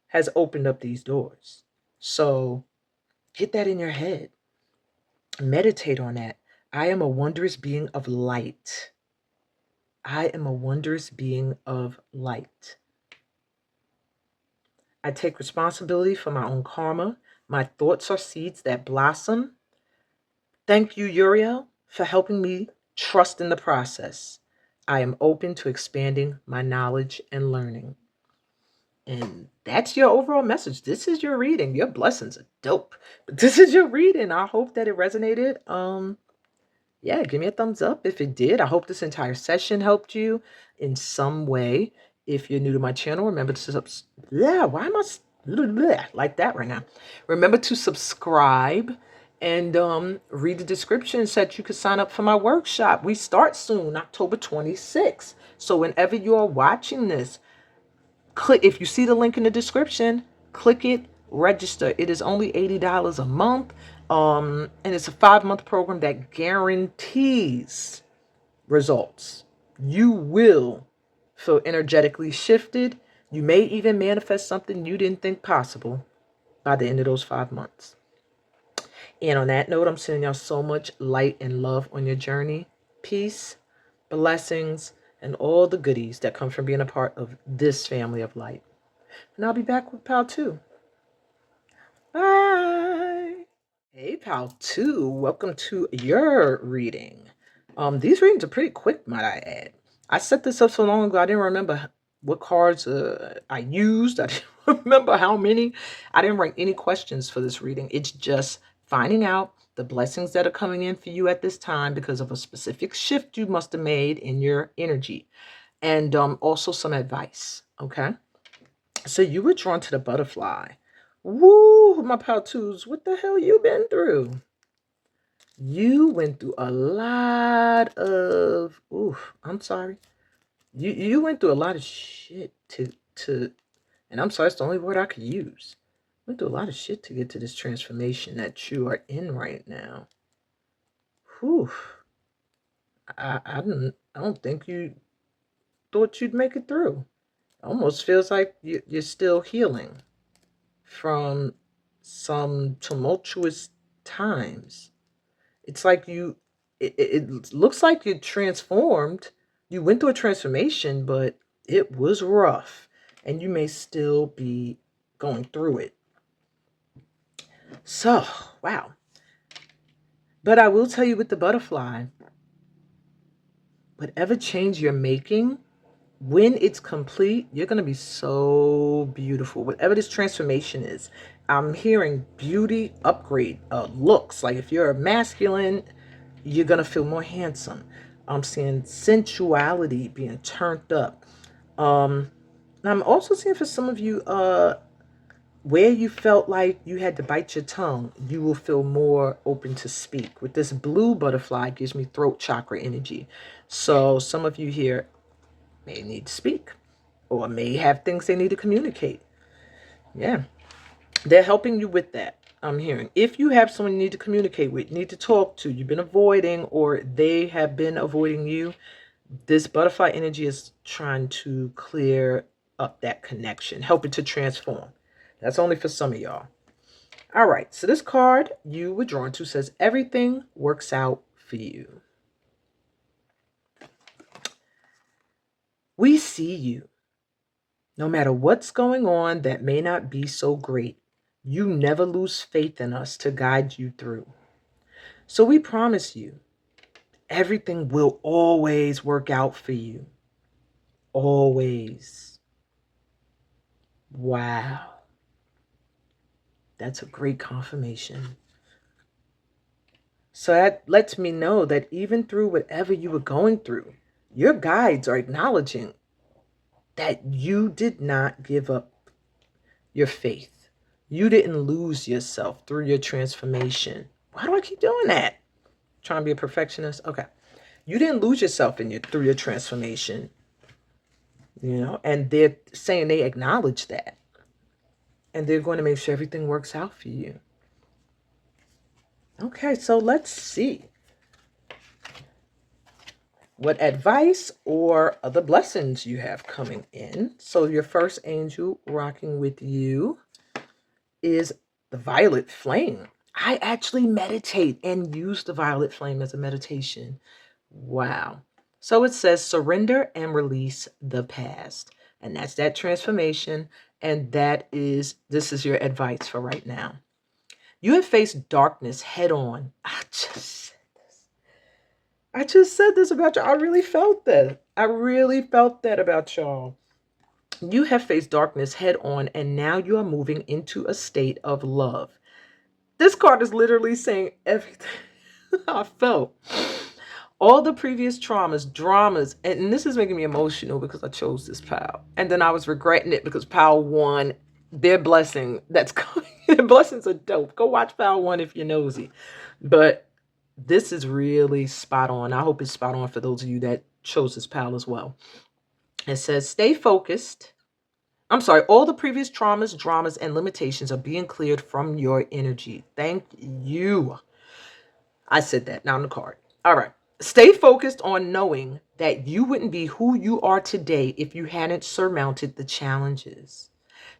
has opened up these doors. So get that in your head. Meditate on that. I am a wondrous being of light. I am a wondrous being of light. I take responsibility for my own karma. My thoughts are seeds that blossom. Thank you, Uriel, for helping me trust in the process. I am open to expanding my knowledge and learning. And that's your overall message. This is your reading. Your blessings are dope. But this is your reading. I hope that it resonated. Yeah, give me a thumbs up if it did. I hope this entire session helped you in some way. If you're new to my channel, remember to why am I like that right now? Remember to subscribe and read the description so that you can sign up for my workshop. We start soon, October 26th. So whenever you are watching this, click, if you see the link in the description, click it, register. It is only $80 a month. And it's a 5-month program that guarantees results. You will feel energetically shifted. You may even manifest something you didn't think possible by the end of those 5 months. And on that note, I'm sending y'all so much light and love on your journey. Peace, blessings, and all the goodies that come from being a part of this family of light. And I'll be back with Pal 2. Bye. Hey, Pal 2. Welcome to your reading. These readings are pretty quick, might I add. I set this up so long ago, I didn't remember what cards I used. I didn't remember how many. I didn't write any questions for this reading. It's just finding out the blessings that are coming in for you at this time because of a specific shift you must have made in your energy. And also some advice, okay? So you were drawn to the butterfly. Woo, my pal twos, what the hell you been through? You went through a lot of, I'm sorry. You went through a lot of shit to, and I'm sorry, it's the only word I could use. Went through a lot of shit to get to this transformation that you are in right now. Whew. I don't think you thought you'd make it through. Almost feels like you're still healing from some tumultuous times. It's like it looks like you transformed. You went through a transformation, but it was rough and you may still be going through it. So, wow. But I will tell you with the butterfly, whatever change you're making, when it's complete, you're going to be so beautiful. Whatever this transformation is, I'm hearing beauty upgrade, looks. Like if you're masculine, you're going to feel more handsome. I'm seeing sensuality being turned up. I'm also seeing for some of you, where you felt like you had to bite your tongue, you will feel more open to speak. With this blue butterfly, gives me throat chakra energy. So some of you here may need to speak or may have things they need to communicate. Yeah, they're helping you with that. I'm hearing if you have someone you need to communicate with, need to talk to, you've been avoiding or they have been avoiding you, this butterfly energy is trying to clear up that connection, help it to transform. That's only for some of y'all. All right, so this card you were drawn to says everything works out for you. We see you. No matter what's going on that may not be so great, you never lose faith in us to guide you through. So we promise you, everything will always work out for you. Always. Wow. That's a great confirmation. So that lets me know that even through whatever you were going through, your guides are acknowledging that you did not give up your faith. You didn't lose yourself through your transformation. Why do I keep doing that? Trying to be a perfectionist? Okay. You didn't lose yourself through your transformation, and they're saying they acknowledge that. And they're going to make sure everything works out for you. Okay, so let's see what advice or other blessings you have coming in. So your first angel rocking with you is the violet flame. I actually meditate and use the violet flame as a meditation. Wow. So it says surrender and release the past. And that's that transformation. And this is your advice for right now. You have faced darkness head on. I just said this about y'all. I really felt that. I really felt that about y'all. You have faced darkness head on, and now you are moving into a state of love. This card is literally saying everything I felt. All the previous traumas, dramas, and this is making me emotional because I chose this pile. And then I was regretting it because pile one, their blessing that's coming. Their blessings are dope. Go watch pile one if you're nosy. But this is really spot on. I hope it's spot on for those of you that chose this pile as well. It says, stay focused. I'm sorry, all the previous traumas, dramas, and limitations are being cleared from your energy. Thank you. I said that, not on the card. All right. Stay focused on knowing that you wouldn't be who you are today if you hadn't surmounted the challenges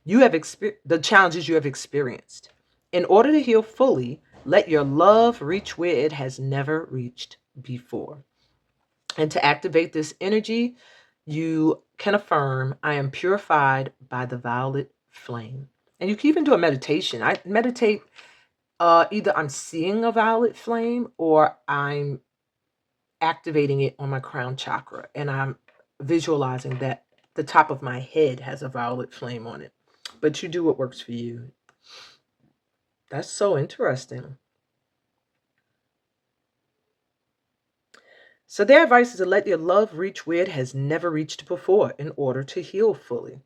you have experienced. In order to heal fully, let your love reach where it has never reached before. And to activate this energy, you can affirm, I am purified by the violet flame. And you can even do a meditation. I meditate, either I'm seeing a violet flame or I'm activating it on my crown chakra. And I'm visualizing that the top of my head has a violet flame on it. But you do what works for you. That's so interesting. So their advice is to let your love reach where it has never reached before in order to heal fully.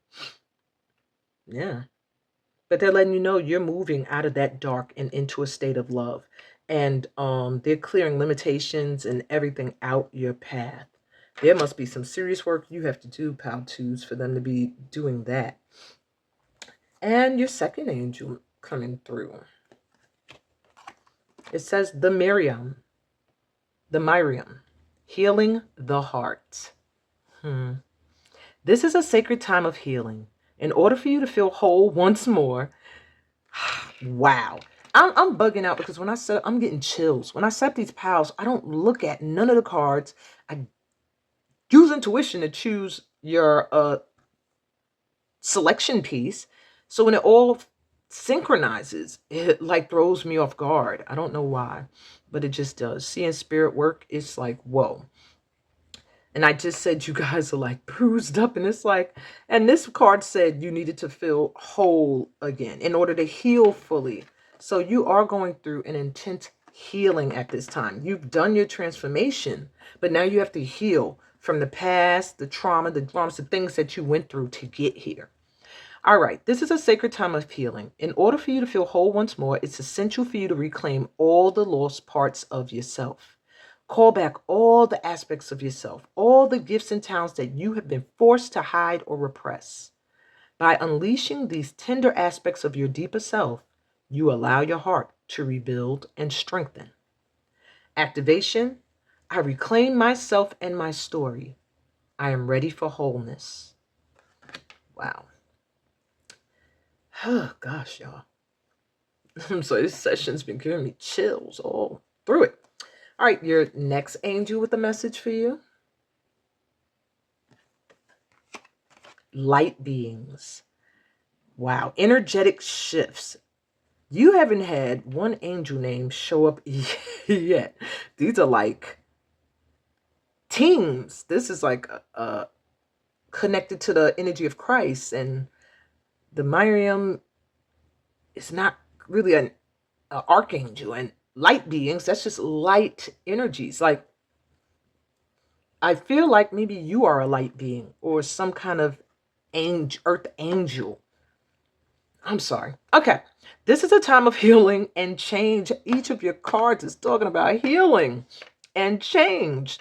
Yeah. But they're letting you know you're moving out of that dark and into a state of love. And they're clearing limitations and everything out your path. There must be some serious work you have to do, pal twos, for them to be doing that. And your second angel coming through. It says the Miriam, healing the heart. This is a sacred time of healing. In order for you to feel whole once more, wow. I'm bugging out because when I set, I'm getting chills. When I set these piles, I don't look at none of the cards. I use intuition to choose your selection piece. So when it all synchronizes, it like throws me off guard. I don't know why, but it just does. Seeing spirit work, it's like, whoa. And I just said you guys are like bruised up, and it's like, and this card said you needed to feel whole again in order to heal fully. So you are going through an intense healing at this time. You've done your transformation, but now you have to heal from the past, the trauma, the dramas, the things that you went through to get here. All right, this is a sacred time of healing. In order for you to feel whole once more, it's essential for you to reclaim all the lost parts of yourself. Call back all the aspects of yourself, all the gifts and talents that you have been forced to hide or repress. By unleashing these tender aspects of your deeper self, you allow your heart to rebuild and strengthen. Activation, I reclaim myself and my story. I am ready for wholeness. Wow. Oh, gosh, y'all. So this session's been giving me chills all through it. All right, your next angel with a message for you. Light beings. Wow, energetic shifts. You haven't had one angel name show up yet. These are like teams. This is like connected to the energy of Christ, and the Miriam is not really an archangel, and light beings, that's just light energies. Like, I feel like maybe you are a light being or some kind of angel, earth angel. I'm sorry. Okay. This is a time of healing and change. Each of your cards is talking about healing and change.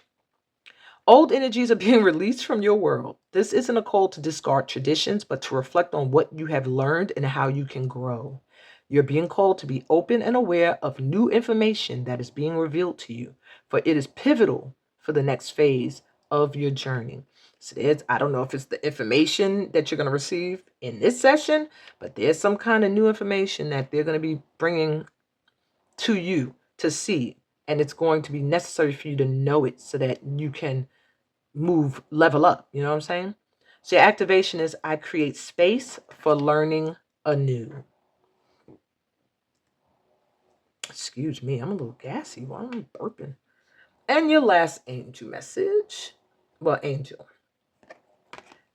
Old energies are being released from your world. This isn't a call to discard traditions, but to reflect on what you have learned and how you can grow. You're being called to be open and aware of new information that is being revealed to you, for it is pivotal for the next phase of your journey. So I don't know if it's the information that you're going to receive in this session, but there's some kind of new information that they're going to be bringing to you to see. And it's going to be necessary for you to know it so that you can level up. You know what I'm saying? So your activation is I create space for learning anew. Excuse me, I'm a little gassy while I'm burping. And your last angel message, angel.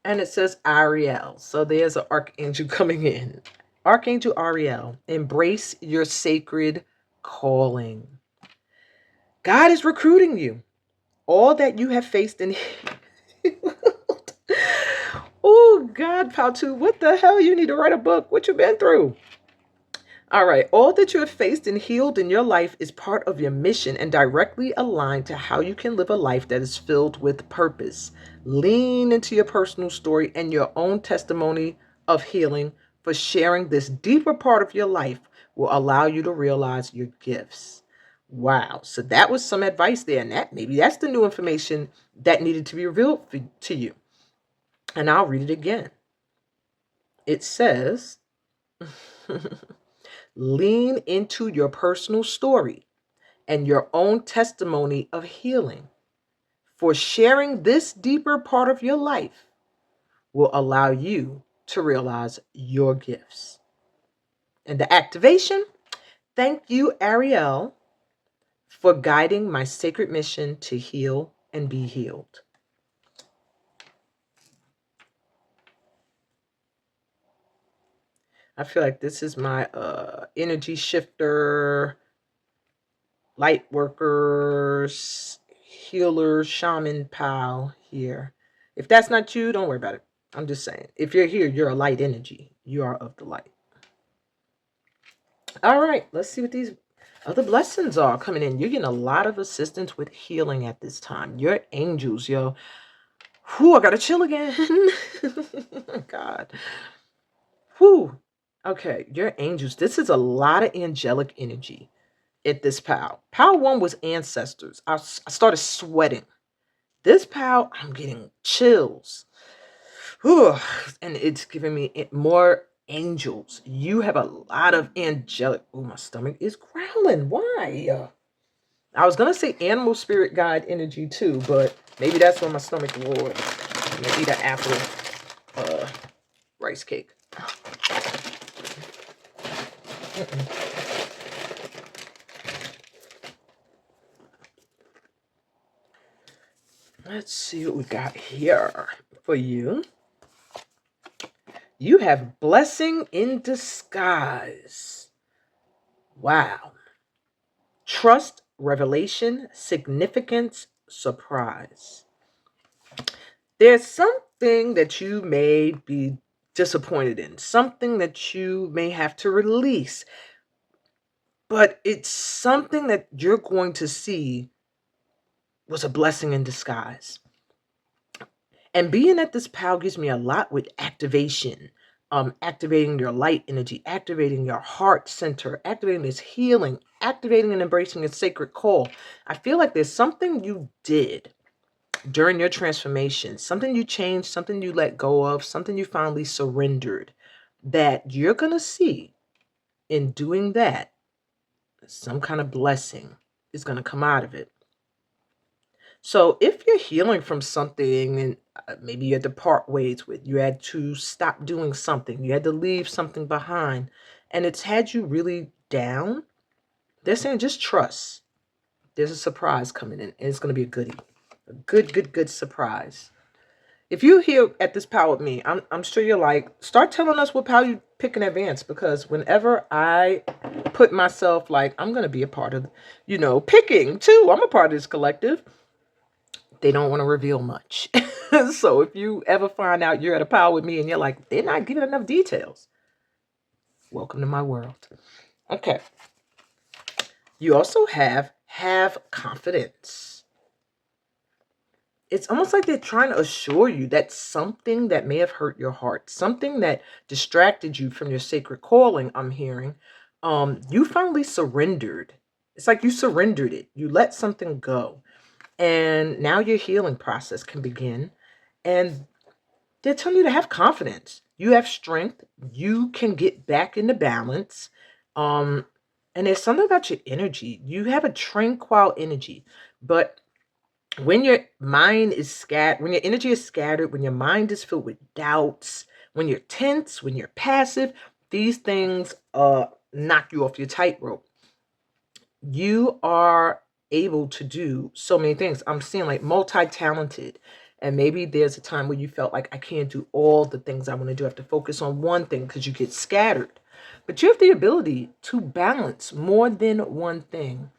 And it says Ariel. So there's an archangel coming in. Archangel Ariel, embrace your sacred calling. God is recruiting you. All that you have faced in oh God, Patu, what the hell? You need to write a book. What you been through? All right. All that you have faced and healed in your life is part of your mission and directly aligned to how you can live a life that is filled with purpose. Lean into your personal story and your own testimony of healing, for sharing this deeper part of your life will allow you to realize your gifts. Wow. So that was some advice there. And maybe that's the new information that needed to be revealed to you. And I'll read it again. It says, lean into your personal story and your own testimony of healing, for sharing this deeper part of your life will allow you to realize your gifts. And the activation, thank you, Ariel, for guiding my sacred mission to heal and be healed. I feel like this is my energy shifter, Lightworkers, healer, shaman, pal here. If that's not you, don't worry about it. I'm just saying. If you're here, you're a light energy. You are of the light. All right, let's see what these other blessings are coming in. You're getting a lot of assistance with healing at this time. Your angels, yo. Whew, I gotta chill again. God. Whew. Okay, your angels. This is a lot of angelic energy at this pal. Pal 1 was ancestors. I started sweating. This pal, I'm getting chills. Whew, and it's giving me more angels. You have a lot of angelic. Oh, my stomach is growling. Why? I was going to say animal spirit guide energy too, but maybe that's when my stomach roared. I'm going to eat an apple rice cake. Let's see what we got here for you. You have blessing in disguise. Wow. Trust, revelation, significance, surprise. There's something that you may be disappointed in, something that you may have to release, but it's something that you're going to see was a blessing in disguise. And being at this pal gives me a lot with activation, activating your light energy, activating your heart center, activating this healing, activating and embracing a sacred call. I feel like there's something you did during your transformation, something you changed, something you let go of, something you finally surrendered, that you're going to see in doing that, some kind of blessing is going to come out of it. So if you're healing from something and maybe you had to part ways with, you had to stop doing something, you had to leave something behind, and it's had you really down, they're saying just trust. There's a surprise coming in, and it's going to be a goodie. A good surprise. If you here at this pal with me, I'm sure you're like, start telling us what pal you pick in advance, because whenever I put myself like, I'm going to be a part of, picking too, I'm a part of this collective, they don't want to reveal much. So if you ever find out you're at a pal with me and you're like, they're not giving enough details, Welcome to my world. Okay. You also have confidence. It's almost like they're trying to assure you that something that may have hurt your heart, something that distracted you from your sacred calling, I'm hearing, you finally surrendered. It's like you surrendered it. You let something go. And now your healing process can begin. And they're telling you to have confidence. You have strength. You can get back into balance. Um, and there's something about your energy. You have a tranquil energy. But when your mind is scattered, when your energy is scattered, when your mind is filled with doubts, when you're tense, when you're passive, these things knock you off your tightrope. You are able to do so many things. I'm seeing like multi-talented. And maybe there's a time where you felt like I can't do all the things I want to do. I have to focus on one thing because you get scattered. But you have the ability to balance more than one thing.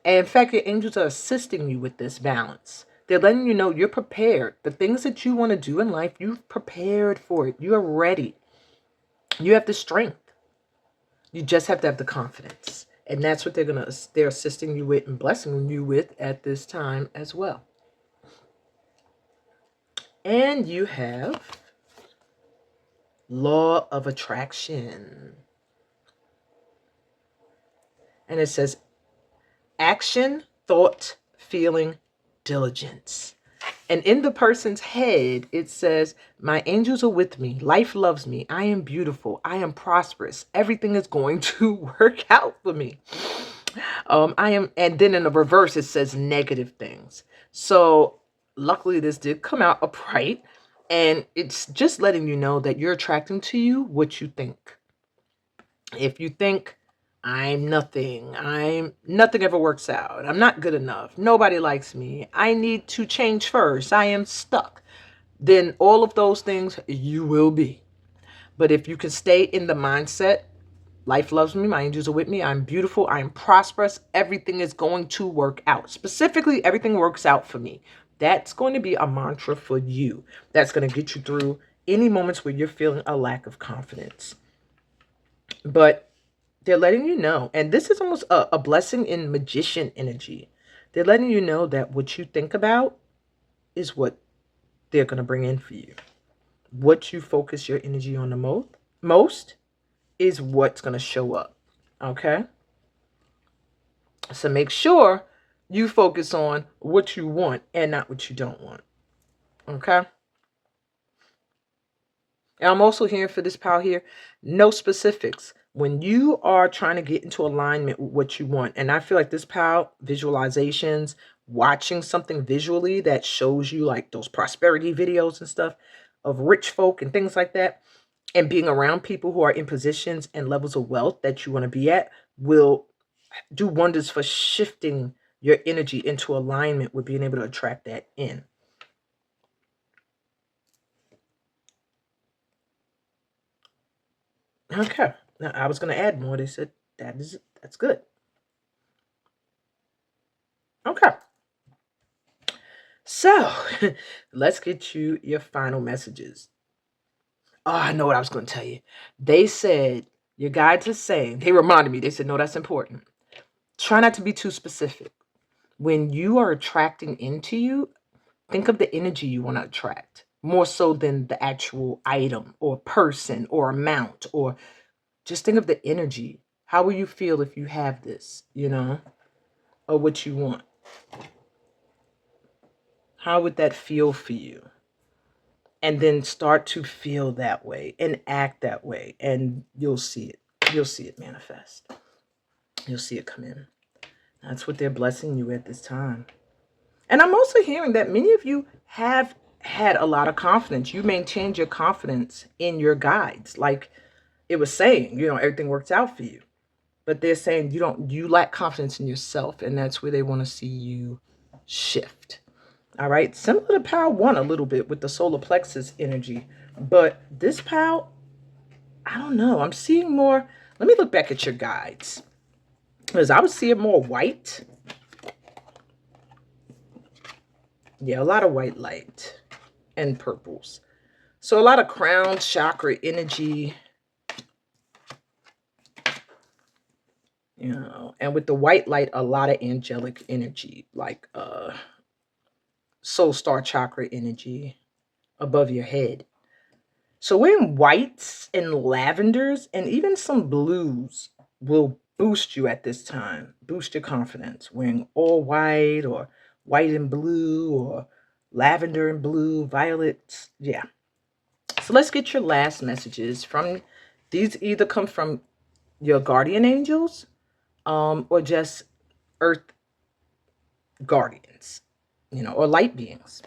And in fact, your angels are assisting you with this balance. They're letting you know you're prepared. The things that you want to do in life, you've prepared for it. You are ready. You have the strength. You just have to have the confidence. And that's what they're assisting you with and blessing you with at this time as well. And you have law of attraction. And it says action, thought, feeling, diligence. And in the person's head, it says, my angels are with me. Life loves me. I am beautiful. I am prosperous. Everything is going to work out for me. I am, and then in the reverse, it says negative things. So luckily this did come out upright, and it's just letting you know that you're attracting to you what you think. If you think I'm nothing ever works out, I'm not good enough, nobody likes me, I need to change first, I am stuck, then all of those things you will be. But if you can stay in the mindset, life loves me, my angels are with me, I'm beautiful, I'm prosperous, everything is going to work out. Specifically, everything works out for me. That's going to be a mantra for you. That's going to get you through any moments where you're feeling a lack of confidence. But they're letting you know, and this is almost a blessing in magician energy. They're letting you know that what you think about is what they're going to bring in for you. What you focus your energy on the most is what's going to show up. Okay? So make sure you focus on what you want and not what you don't want. Okay? And I'm also hearing for this pal here, no specifics. When you are trying to get into alignment with what you want, and I feel like this pal, visualizations, watching something visually that shows you like those prosperity videos and stuff of rich folk and things like that, and being around people who are in positions and levels of wealth that you want to be at will do wonders for shifting your energy into alignment with being able to attract that in. Okay. Now I was going to add more. They said that's good. Okay. So let's get you your final messages. Oh, I know what I was going to tell you. They said your guides are saying, they reminded me, they said, no, that's important. Try not to be too specific. When you are attracting into you, think of the energy you want to attract more so than the actual item or person or amount, or just think of the energy. How will you feel if you have this, or what you want? How would that feel for you? And then start to feel that way and act that way, and you'll see it. You'll see it manifest. You'll see it come in. That's what they're blessing you at this time. And I'm also hearing that many of you have had a lot of confidence. You maintained your confidence in your guides. Like it was saying, everything works out for you. But they're saying you lack confidence in yourself, and that's where they want to see you shift. All right. Similar to Pal 1 a little bit with the solar plexus energy. But this Pal, I don't know. I'm seeing more. Let me look back at your guides. Because I was seeing more white. Yeah, a lot of white light and purples. So a lot of crown chakra energy. And with the white light, a lot of angelic energy, like soul star chakra energy above your head. So wearing whites and lavenders and even some blues will boost you at this time, boost your confidence. Wearing all white or white and blue or lavender and blue, violets. Yeah. So let's get your last messages from these. Either come from your guardian angels or just earth guardians, or light beings.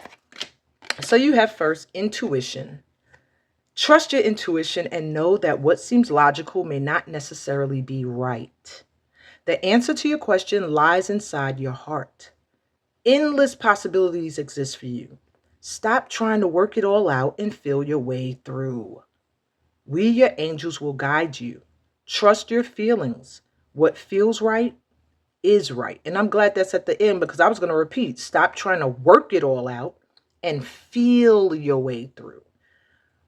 So you have first intuition. Trust your intuition and know that what seems logical may not necessarily be right. The answer to your question lies inside your heart. Endless possibilities exist for you. Stop trying to work it all out and feel your way through. We, your angels, will guide you. Trust your feelings. What feels right is right. And I'm glad that's at the end, because I was going to repeat, stop trying to work it all out and feel your way through.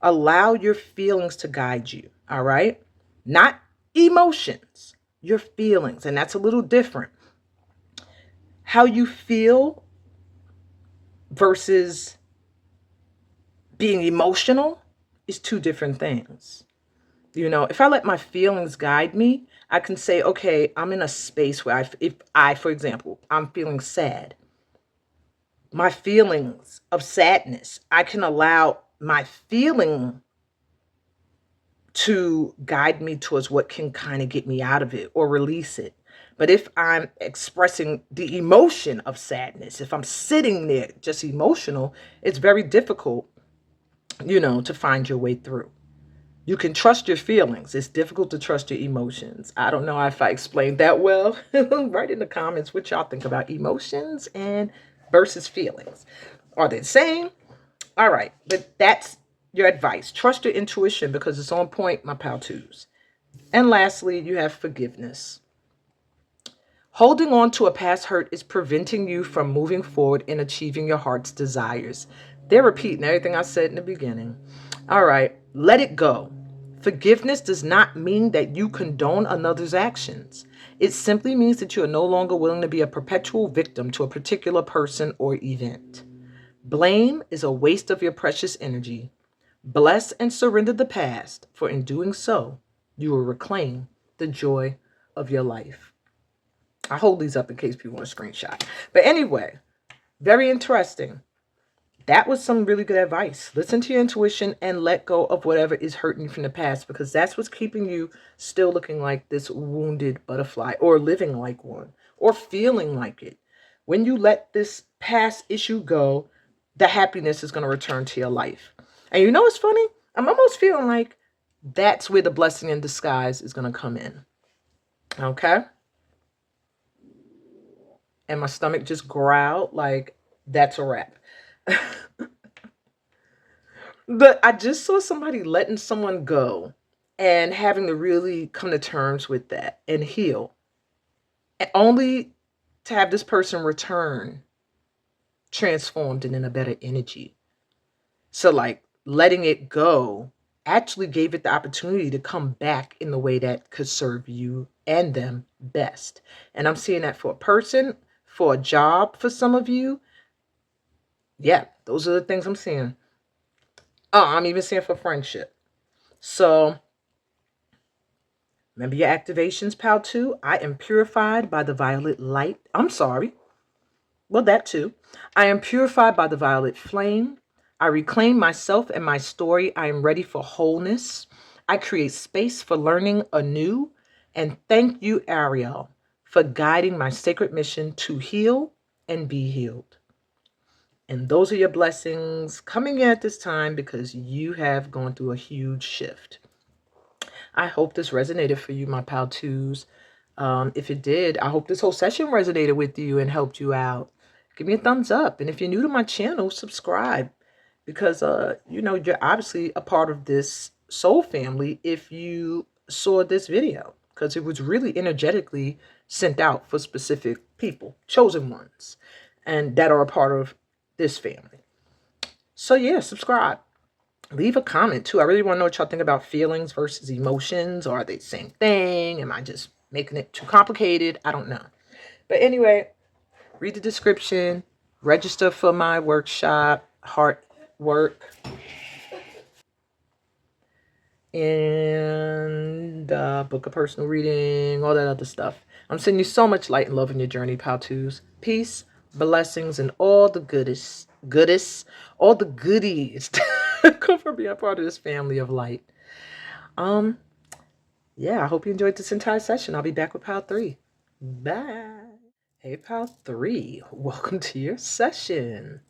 Allow your feelings to guide you, all right? Not emotions, your feelings. And that's a little different. How you feel versus being emotional is two different things. If I let my feelings guide me, I can say, okay, I'm in a space where for example, I'm feeling sad. My feelings of sadness, I can allow my feeling to guide me towards what can kind of get me out of it or release it. But if I'm expressing the emotion of sadness, if I'm sitting there just emotional, it's very difficult, to find your way through. You can trust your feelings. It's difficult to trust your emotions. I don't know if I explained that well. Write in the comments what y'all think about emotions and versus feelings. Are they the same? All right, but that's your advice. Trust your intuition because it's on point, my pal twos. And lastly, you have forgiveness. Holding on to a past hurt is preventing you from moving forward and achieving your heart's desires. They're repeating everything I said in the beginning. All right, let it go. Forgiveness does not mean that you condone another's actions. It simply means that you are no longer willing to be a perpetual victim to a particular person or event. Blame is a waste of your precious energy. Bless and surrender the past, for in doing so, you will reclaim the joy of your life. I hold these up in case people want to screenshot. But anyway, very interesting. That was some really good advice. Listen to your intuition and let go of whatever is hurting you from the past, because that's what's keeping you still looking like this wounded butterfly, or living like one, or feeling like it. When you let this past issue go, the happiness is going to return to your life. And you know what's funny? I'm almost feeling like that's where the blessing in disguise is going to come in. Okay? And my stomach just growled like that's a wrap. But I just saw somebody letting someone go and having to really come to terms with that and heal. And only to have this person return transformed and in a better energy. So like letting it go actually gave it the opportunity to come back in the way that could serve you and them best. And I'm seeing that for a person, for a job, for some of you. Yeah, those are the things I'm seeing. Oh, I'm even seeing for friendship. So remember your activations, pal, too. I am purified by the violet light. I'm sorry. Well, that too. I am purified by the violet flame. I reclaim myself and my story. I am ready for wholeness. I create space for learning anew. And thank you, Ariel, for guiding my sacred mission to heal and be healed. And those are your blessings coming in at this time because you have gone through a huge shift. I hope this resonated for you, my pal twos. If it did, I hope this whole session resonated with you and helped you out. Give me a thumbs up. And if you're new to my channel, subscribe. Because, you're obviously a part of this soul family if you saw this video. Because it was really energetically sent out for specific people, chosen ones, and that are a part of this family. So yeah, subscribe. Leave a comment too. I really want to know what y'all think about feelings versus emotions. Or are they the same thing? Am I just making it too complicated. I don't know. But anyway, read the description, register for my workshop, Heart Work, and book a personal reading, all that other stuff. I'm sending you so much light and love in your journey, pal twos. Peace, blessings, and all the all the goodies come from being part of this family of light. Yeah, I hope you enjoyed this entire session. I'll be back with pal 3. Bye. Hey, pal 3, welcome to your session.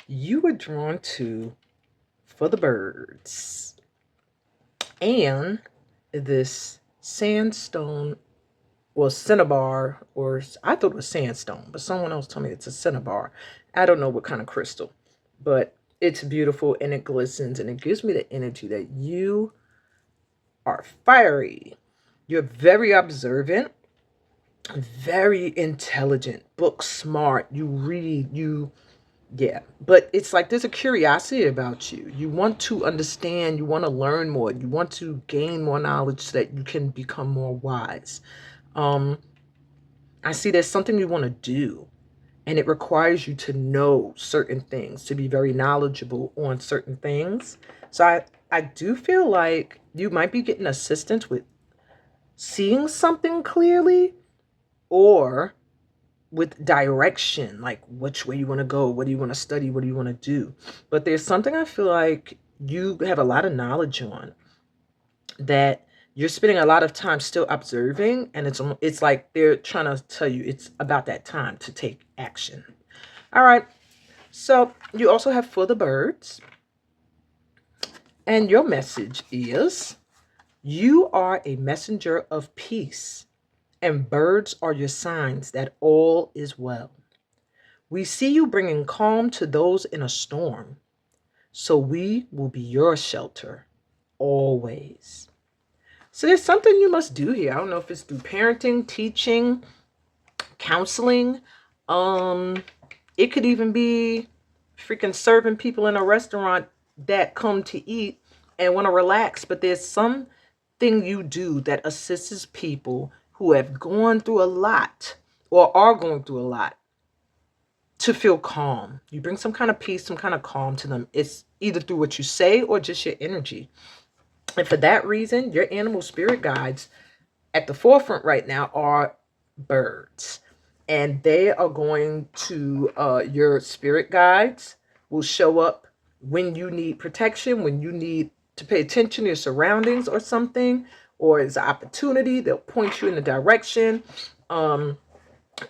You were drawn to For the Birds and this sandstone, well, cinnabar, or I thought it was sandstone, but someone else told me it's a cinnabar. I don't know what kind of crystal, but it's beautiful and it glistens and it gives me the energy that you are fiery. You're very observant, very intelligent, book smart. You read, yeah. But it's like there's a curiosity about you. You want to understand, you want to learn more, you want to gain more knowledge so that you can become more wise. I see there's something you want to do, and it requires you to know certain things, to be very knowledgeable on certain things. So I do feel like you might be getting assistance with seeing something clearly, or with direction, like which way you want to go, what do you want to study, what do you want to do. But there's something I feel like you have a lot of knowledge on that you're spending a lot of time still observing, and it's like they're trying to tell you it's about that time to take action. All right, so you also have For the Birds, and your message is you are a messenger of peace, and birds are your signs that all is well. We see you bringing calm to those in a storm, so we will be your shelter always. So there's something you must do here. I don't know if it's through parenting, teaching, counseling. It could even be freaking serving people in a restaurant that come to eat and want to relax. But there's something you do that assists people who have gone through a lot or are going through a lot to feel calm. You bring some kind of peace, some kind of calm to them. It's either through what you say or just your energy. And for that reason, your animal spirit guides at the forefront right now are birds. And they are going to, your spirit guides will show up when you need protection, when you need to pay attention to your surroundings or something, or as an opportunity, they'll point you in the direction. And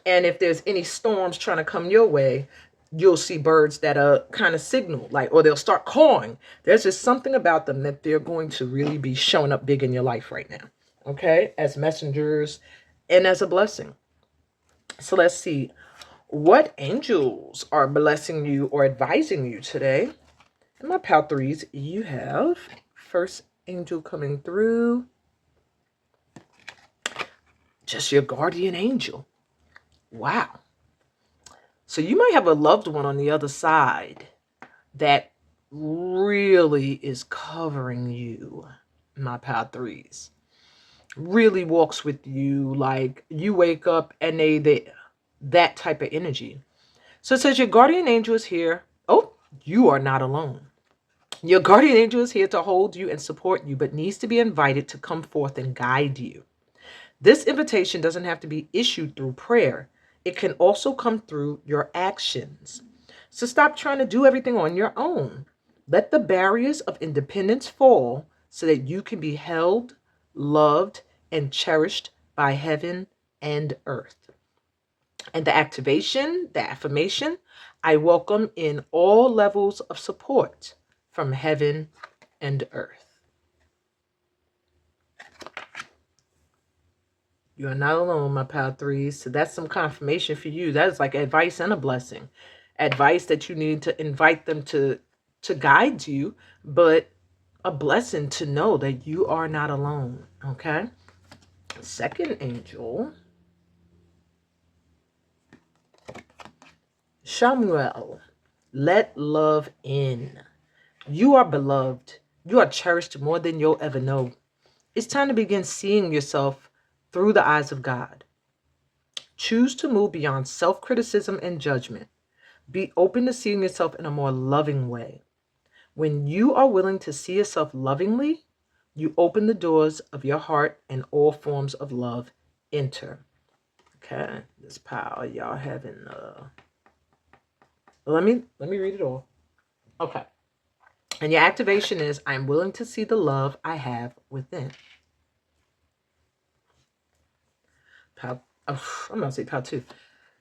if there's any storms trying to come your way, you'll see birds that are kind of signal, like, or they'll start calling. There's just something about them that they're going to really be showing up big in your life right now. Okay, as messengers and as a blessing. So let's see what angels are blessing you or advising you today. And my pal 3s, you have first angel coming through, just your guardian angel. Wow. So you might have a loved one on the other side that really is covering you, my pal 3s. Really walks with you, like you wake up and they that type of energy. So it says your guardian angel is here. Oh, you are not alone. Your guardian angel is here to hold you and support you, but needs to be invited to come forth and guide you. This invitation doesn't have to be issued through prayer. It can also come through your actions. So stop trying to do everything on your own. Let the barriers of independence fall so that you can be held, loved, and cherished by heaven and earth. And the activation, the affirmation, I welcome in all levels of support from heaven and earth. You are not alone, my pal 3s. So that's some confirmation for you. That is like advice and a blessing. Advice that you need to invite them to guide you, but a blessing to know that you are not alone. Okay. Second angel, Shamuel, let love in. You are beloved. You are cherished more than you'll ever know. It's time to begin seeing yourself through the eyes of God. Choose to move beyond self-criticism and judgment. Be open to seeing yourself in a more loving way. When you are willing to see yourself lovingly, you open the doors of your heart and all forms of love enter. Okay, this pile y'all having let me read it all. Okay. And your activation is, I'm willing to see the love I have within. I'm gonna say pile 2.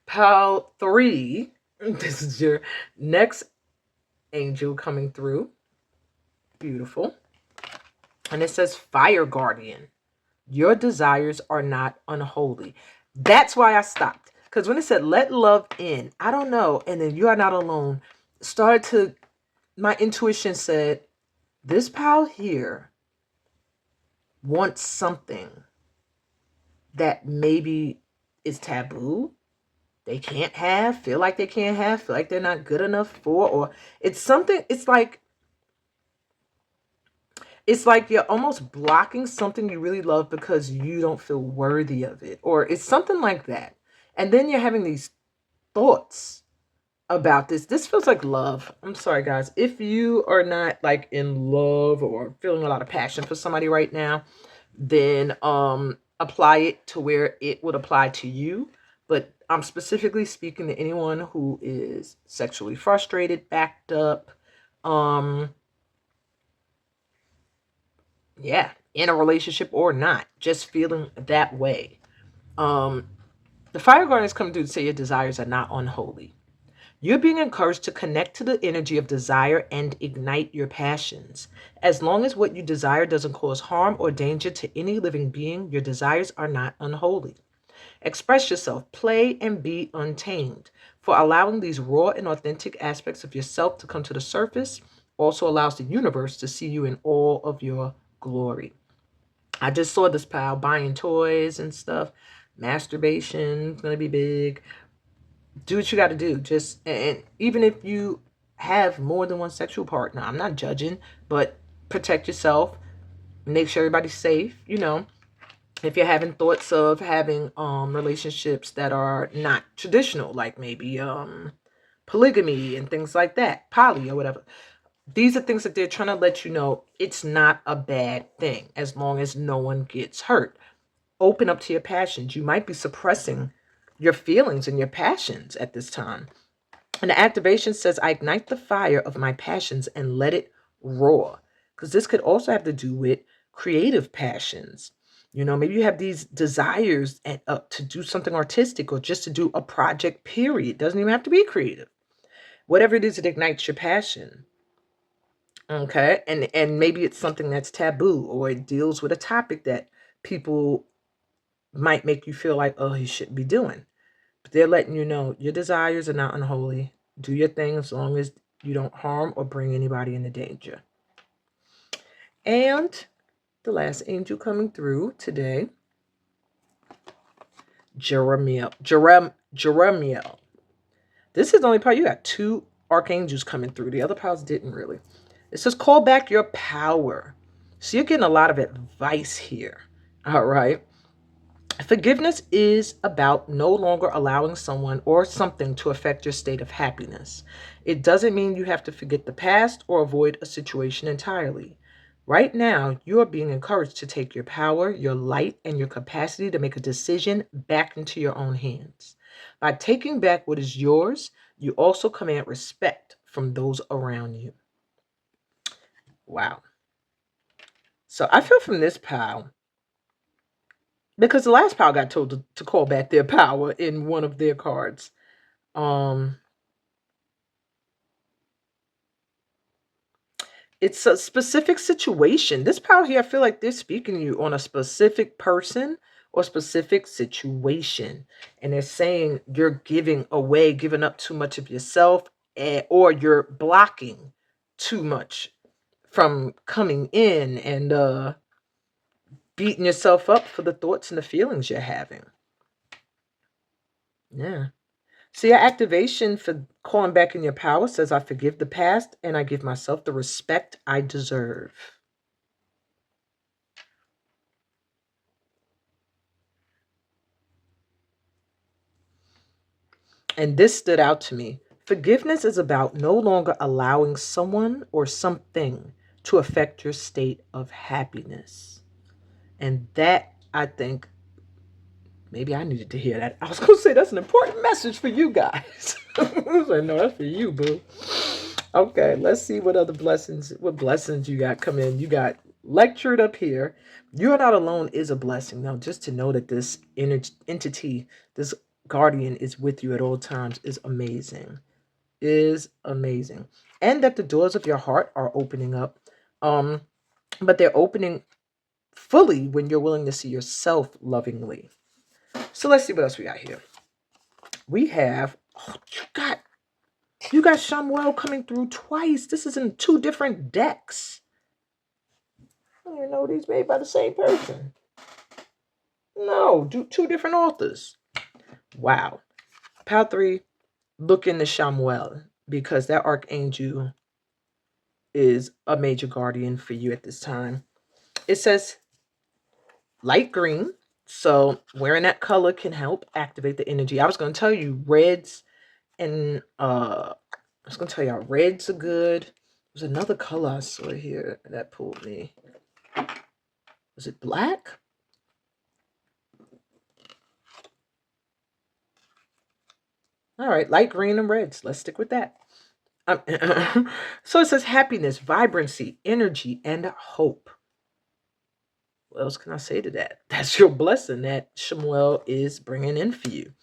Pile 3, this is your next angel coming through. Beautiful. And it says, Fire Guardian. Your desires are not unholy. That's why I stopped. Because when it said, let love in, I don't know. And then you are not alone. My intuition said, this pal here wants something that maybe is taboo. They can't have, feel like they can't have, feel like they're not good enough for, or it's something, it's like you're almost blocking something you really love because you don't feel worthy of it, or it's something like that. And then you're having these thoughts about this. This feels like love. I'm sorry, guys. If you are not like in love or feeling a lot of passion for somebody right now, then apply it to where it would apply to you. But I'm specifically speaking to anyone who is sexually frustrated, backed up, in a relationship or not, just feeling that way. The Fire Guardian is coming through to say your desires are not unholy. You're being encouraged to connect to the energy of desire and ignite your passions. As long as what you desire doesn't cause harm or danger to any living being, your desires are not unholy. Express yourself, play, and be untamed. For allowing these raw and authentic aspects of yourself to come to the surface also allows the universe to see you in all of your glory. I just saw this pal buying toys and stuff. Masturbation is going to be big. Do what you got to do. And even if you have more than one sexual partner, I'm not judging, but protect yourself. Make sure everybody's safe. If you're having thoughts of having relationships that are not traditional, like maybe polygamy and things like that, poly or whatever. These are things that they're trying to let you know it's not a bad thing as long as no one gets hurt. Open up to your passions. You might be suppressing your feelings and your passions at this time. And the activation says, I ignite the fire of my passions and let it roar. Because this could also have to do with creative passions. Maybe you have these desires to do something artistic or just to do a project, period. It doesn't even have to be creative. Whatever it is, it ignites your passion. Okay. And maybe it's something that's taboo, or it deals with a topic that people might make you feel like, oh, he shouldn't be doing. But they're letting you know your desires are not unholy. Do your thing as long as you don't harm or bring anybody into danger. And the last angel coming through today, Jeremiel. This is the only part. You got 2 archangels coming through. The other powers didn't really. It says, call back your power. So you're getting a lot of advice here. All right. Forgiveness is about no longer allowing someone or something to affect your state of happiness. It doesn't mean you have to forget the past or avoid a situation entirely. Right now, you are being encouraged to take your power, your light, and your capacity to make a decision back into your own hands. By taking back what is yours, you also command respect from those around you. Wow. So I feel from this pile, because the last pile got told to call back their power in one of their cards. It's a specific situation. This pile here, I feel like they're speaking to you on a specific person or specific situation. And they're saying you're giving up too much of yourself, or you're blocking too much from coming in and beating yourself up for the thoughts and the feelings you're having. Yeah. So your activation for calling back in your power says, I forgive the past and I give myself the respect I deserve. And this stood out to me. Forgiveness is about no longer allowing someone or something to affect your state of happiness. And that, I think, maybe I needed to hear that. I was going to say that's an important message for you guys. I was like, no, that's for you, boo. Okay, let's see what blessings you got come in. You got lectured up here. You're not alone is a blessing. Now, just to know that this entity, this guardian is with you at all times is amazing. Is amazing. And that the doors of your heart are opening up. But they're opening fully when you're willing to see yourself lovingly. So let's see what else we got here. We have you got Shamuel coming through twice. This is in 2 different decks. I don't even know these made by the same person. No, 2 different authors. Wow. Pile 3, look into Shamuel because that archangel is a major guardian for you at this time. It says light green. So wearing that color can help activate the energy. I was going to tell you reds and I was going to tell y'all reds are good. There's another color I saw here that pulled me. Was it black? All right, light green and reds. Let's stick with that. So it says happiness, vibrancy, energy, and hope. What else can I say to that? That's your blessing that Shemuel is bringing in for you.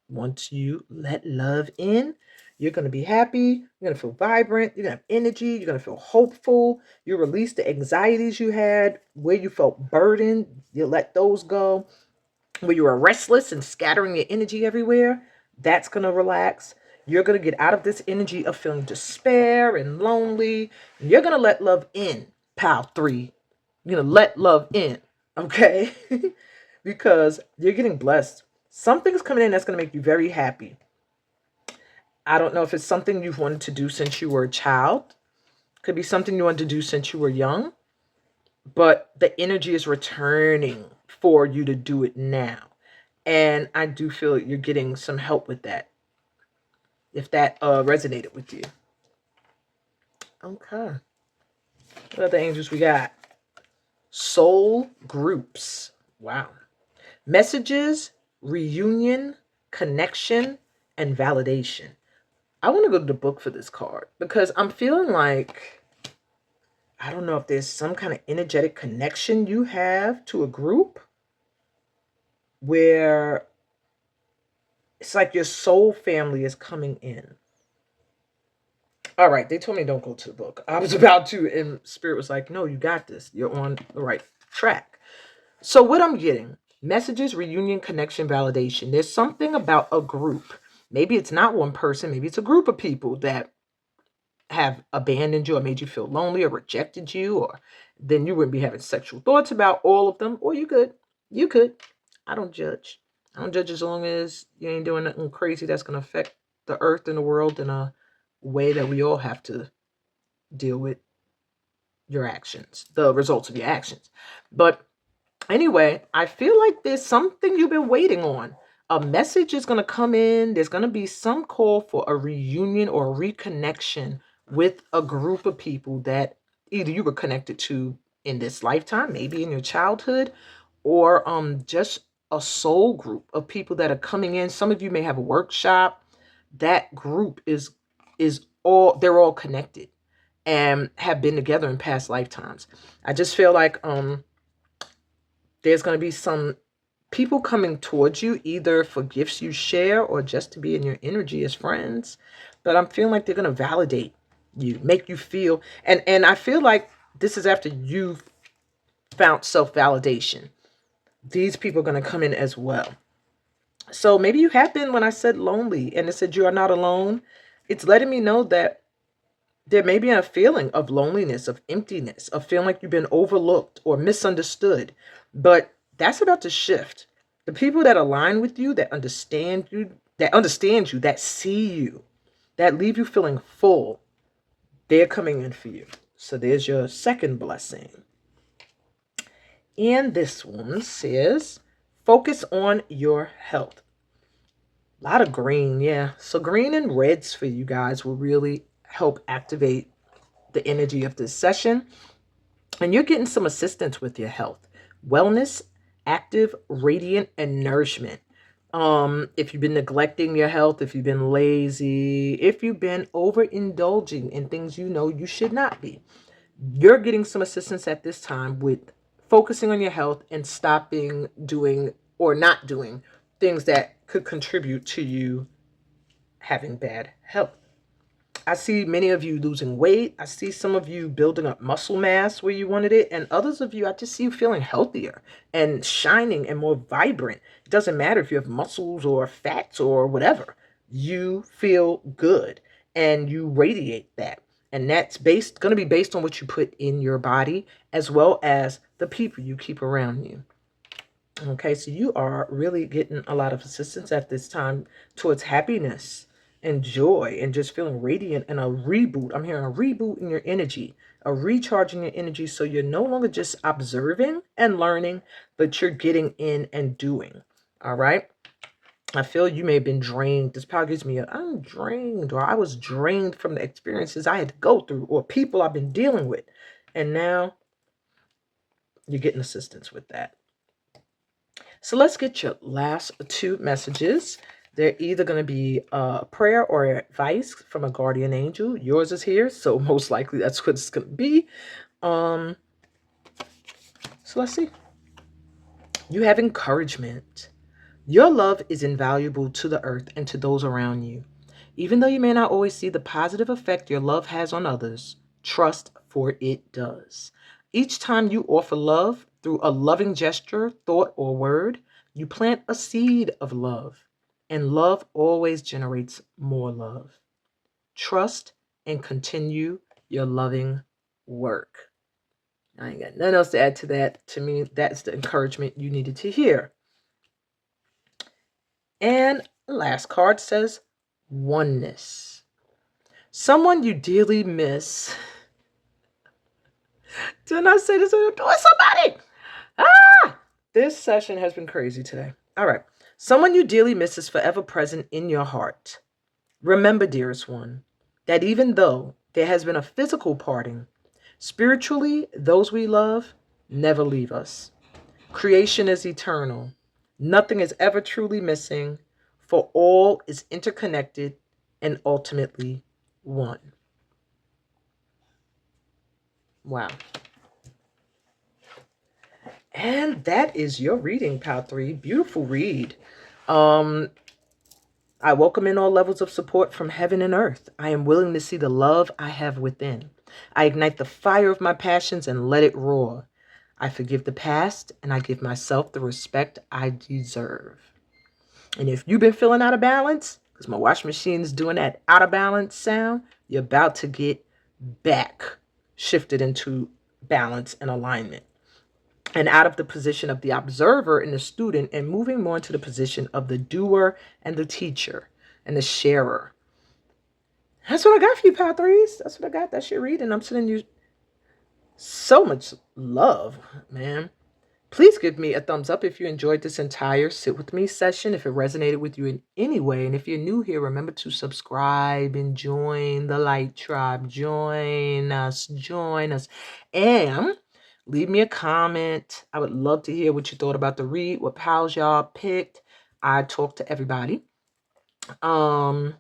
Once you let love in, you're going to be happy. You're going to feel vibrant. You're going to have energy. You're going to feel hopeful. You release the anxieties you had, where you felt burdened. You let those go. Where you were restless and scattering your energy everywhere, that's going to relax. You're going to get out of this energy of feeling despair and lonely. And you're going to let love in, pal 3. You're going to let love in, okay? Because you're getting blessed. Something's coming in that's going to make you very happy. I don't know if it's something you've wanted to do since you were a child. Could be something you wanted to do since you were young. But the energy is returning for you to do it now. And I do feel you're getting some help with that. If that resonated with you. Okay. What other angels we got? Soul groups. Wow. Messages, reunion, connection, and validation. I want to go to the book for this card because I'm feeling like, I don't know if there's some kind of energetic connection you have to a group where it's like your soul family is coming in. All right, they told me don't go to the book. I was about to, and Spirit was like, no, you got this. You're on the right track. So what I'm getting, messages, reunion, connection, validation. There's something about a group. Maybe it's not one person. Maybe it's a group of people that have abandoned you or made you feel lonely or rejected you, or then you wouldn't be having sexual thoughts about all of them, or you could. You could. I don't judge. I don't judge as long as you ain't doing nothing crazy that's going to affect the earth and the world in a way that we all have to deal with your actions, the results of your actions. But anyway, I feel like there's something you've been waiting on. A message is going to come in. There's going to be some call for a reunion or a reconnection with a group of people that either you were connected to in this lifetime, maybe in your childhood, or just a soul group of people that are coming in. Some of you may have a workshop. That group is they're all connected and have been together in past lifetimes. I just feel like there's going to be some people coming towards you, either for gifts you share or just to be in your energy as friends. But I'm feeling like they're going to validate you, make you feel, and I feel like this is after you've found self-validation. These people are going to come in as well. So maybe you have been, when I said lonely and it said you are not alone, it's letting me know that there may be a feeling of loneliness, of emptiness, of feeling like you've been overlooked or misunderstood. But that's about to shift. The people that align with you, that understand you, that see you, that leave you feeling full, they're coming in for you. So there's your second blessing. And this one says, focus on your health. A lot of green, yeah. So green and reds for you guys will really help activate the energy of this session. And you're getting some assistance with your health, wellness, active, radiant, and nourishment. If you've been neglecting your health, if you've been lazy, if you've been overindulging in things you know you should not be, you're getting some assistance at this time with focusing on your health and stopping doing or not doing things that could contribute to you having bad health. I see many of you losing weight. I see some of you building up muscle mass where you wanted it. And others of you, I just see you feeling healthier and shining and more vibrant. It doesn't matter if you have muscles or fats or whatever. You feel good and you radiate that. And that's going to be based on what you put in your body as well as the people you keep around you. Okay, so you are really getting a lot of assistance at this time towards happiness and joy and just feeling radiant and a reboot. I'm hearing a reboot in your energy, a recharge in your energy. So you're no longer just observing and learning, but you're getting in and doing. All right. I feel you may have been drained. This power gives me I'm drained, or I was drained from the experiences I had to go through or people I've been dealing with. And now you're getting assistance with that. So let's get your last two messages. They're either going to be a prayer or advice from a guardian angel. Yours is here, so most likely that's what it's going to be. So let's see. You have encouragement. Your love is invaluable to the earth and to those around you. Even though you may not always see the positive effect your love has on others, trust, for it does. Each time you offer love through a loving gesture, thought, or word, you plant a seed of love. And love always generates more love. Trust and continue your loving work. I ain't got nothing else to add to that. To me, that's the encouragement you needed to hear. And last card says oneness. Someone you dearly miss. Didn't I say this to somebody? This session has been crazy today. All right. Someone you dearly miss is forever present in your heart. Remember, dearest one, that even though there has been a physical parting, spiritually, those we love never leave us. Creation is eternal. Nothing is ever truly missing, for all is interconnected and ultimately one. Wow. And that is your reading, Pal 3. Beautiful read. I welcome in all levels of support from heaven and earth. I am willing to see the love I have within. I ignite the fire of my passions and let it roar. I forgive the past and I give myself the respect I deserve. And if you've been feeling out of balance, because my washing machine is doing that out of balance sound, you're about to get back shifted into balance and alignment. And out of the position of the observer and the student and moving more into the position of the doer and the teacher and the sharer. That's what I got for you, Pal 3s. That's what I got. That's your reading. I'm sending you so much love, man. Please give me a thumbs up if you enjoyed this entire Sit With Me session, if it resonated with you in any way. And if you're new here, remember to subscribe and join the Light Tribe. Join us. And leave me a comment. I would love to hear what you thought about the read, what pals y'all picked. I talk to everybody. And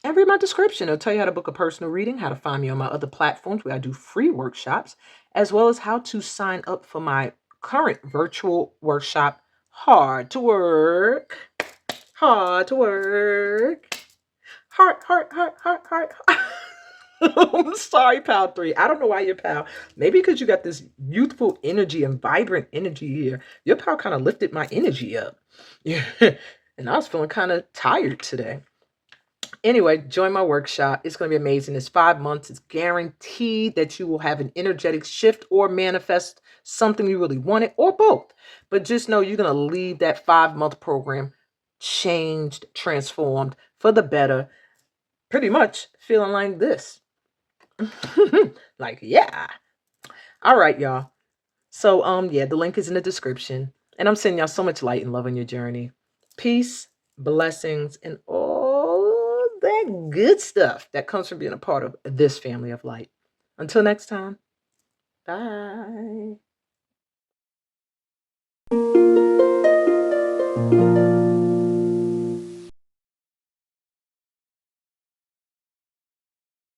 read my description. It'll tell you how to book a personal reading, how to find me on my other platforms where I do free workshops, as well as how to sign up for my current virtual workshop, Hard to Work. Hard to Work. Heart. I'm sorry, Pal 3. I don't know why you're Pal. Maybe because you got this youthful energy and vibrant energy here. Your Pal kind of lifted my energy up. Yeah. And I was feeling kind of tired today. Anyway, join my workshop. It's going to be amazing. It's 5 months. It's guaranteed that you will have an energetic shift or manifest something you really wanted, or both. But just know you're going to leave that 5-month program changed, transformed for the better, pretty much feeling like this. Like, yeah. All right, y'all. So, yeah, the link is in the description. And I'm sending y'all so much light and love on your journey. Peace, blessings, and all that good stuff that comes from being a part of this family of light. Until next time, bye.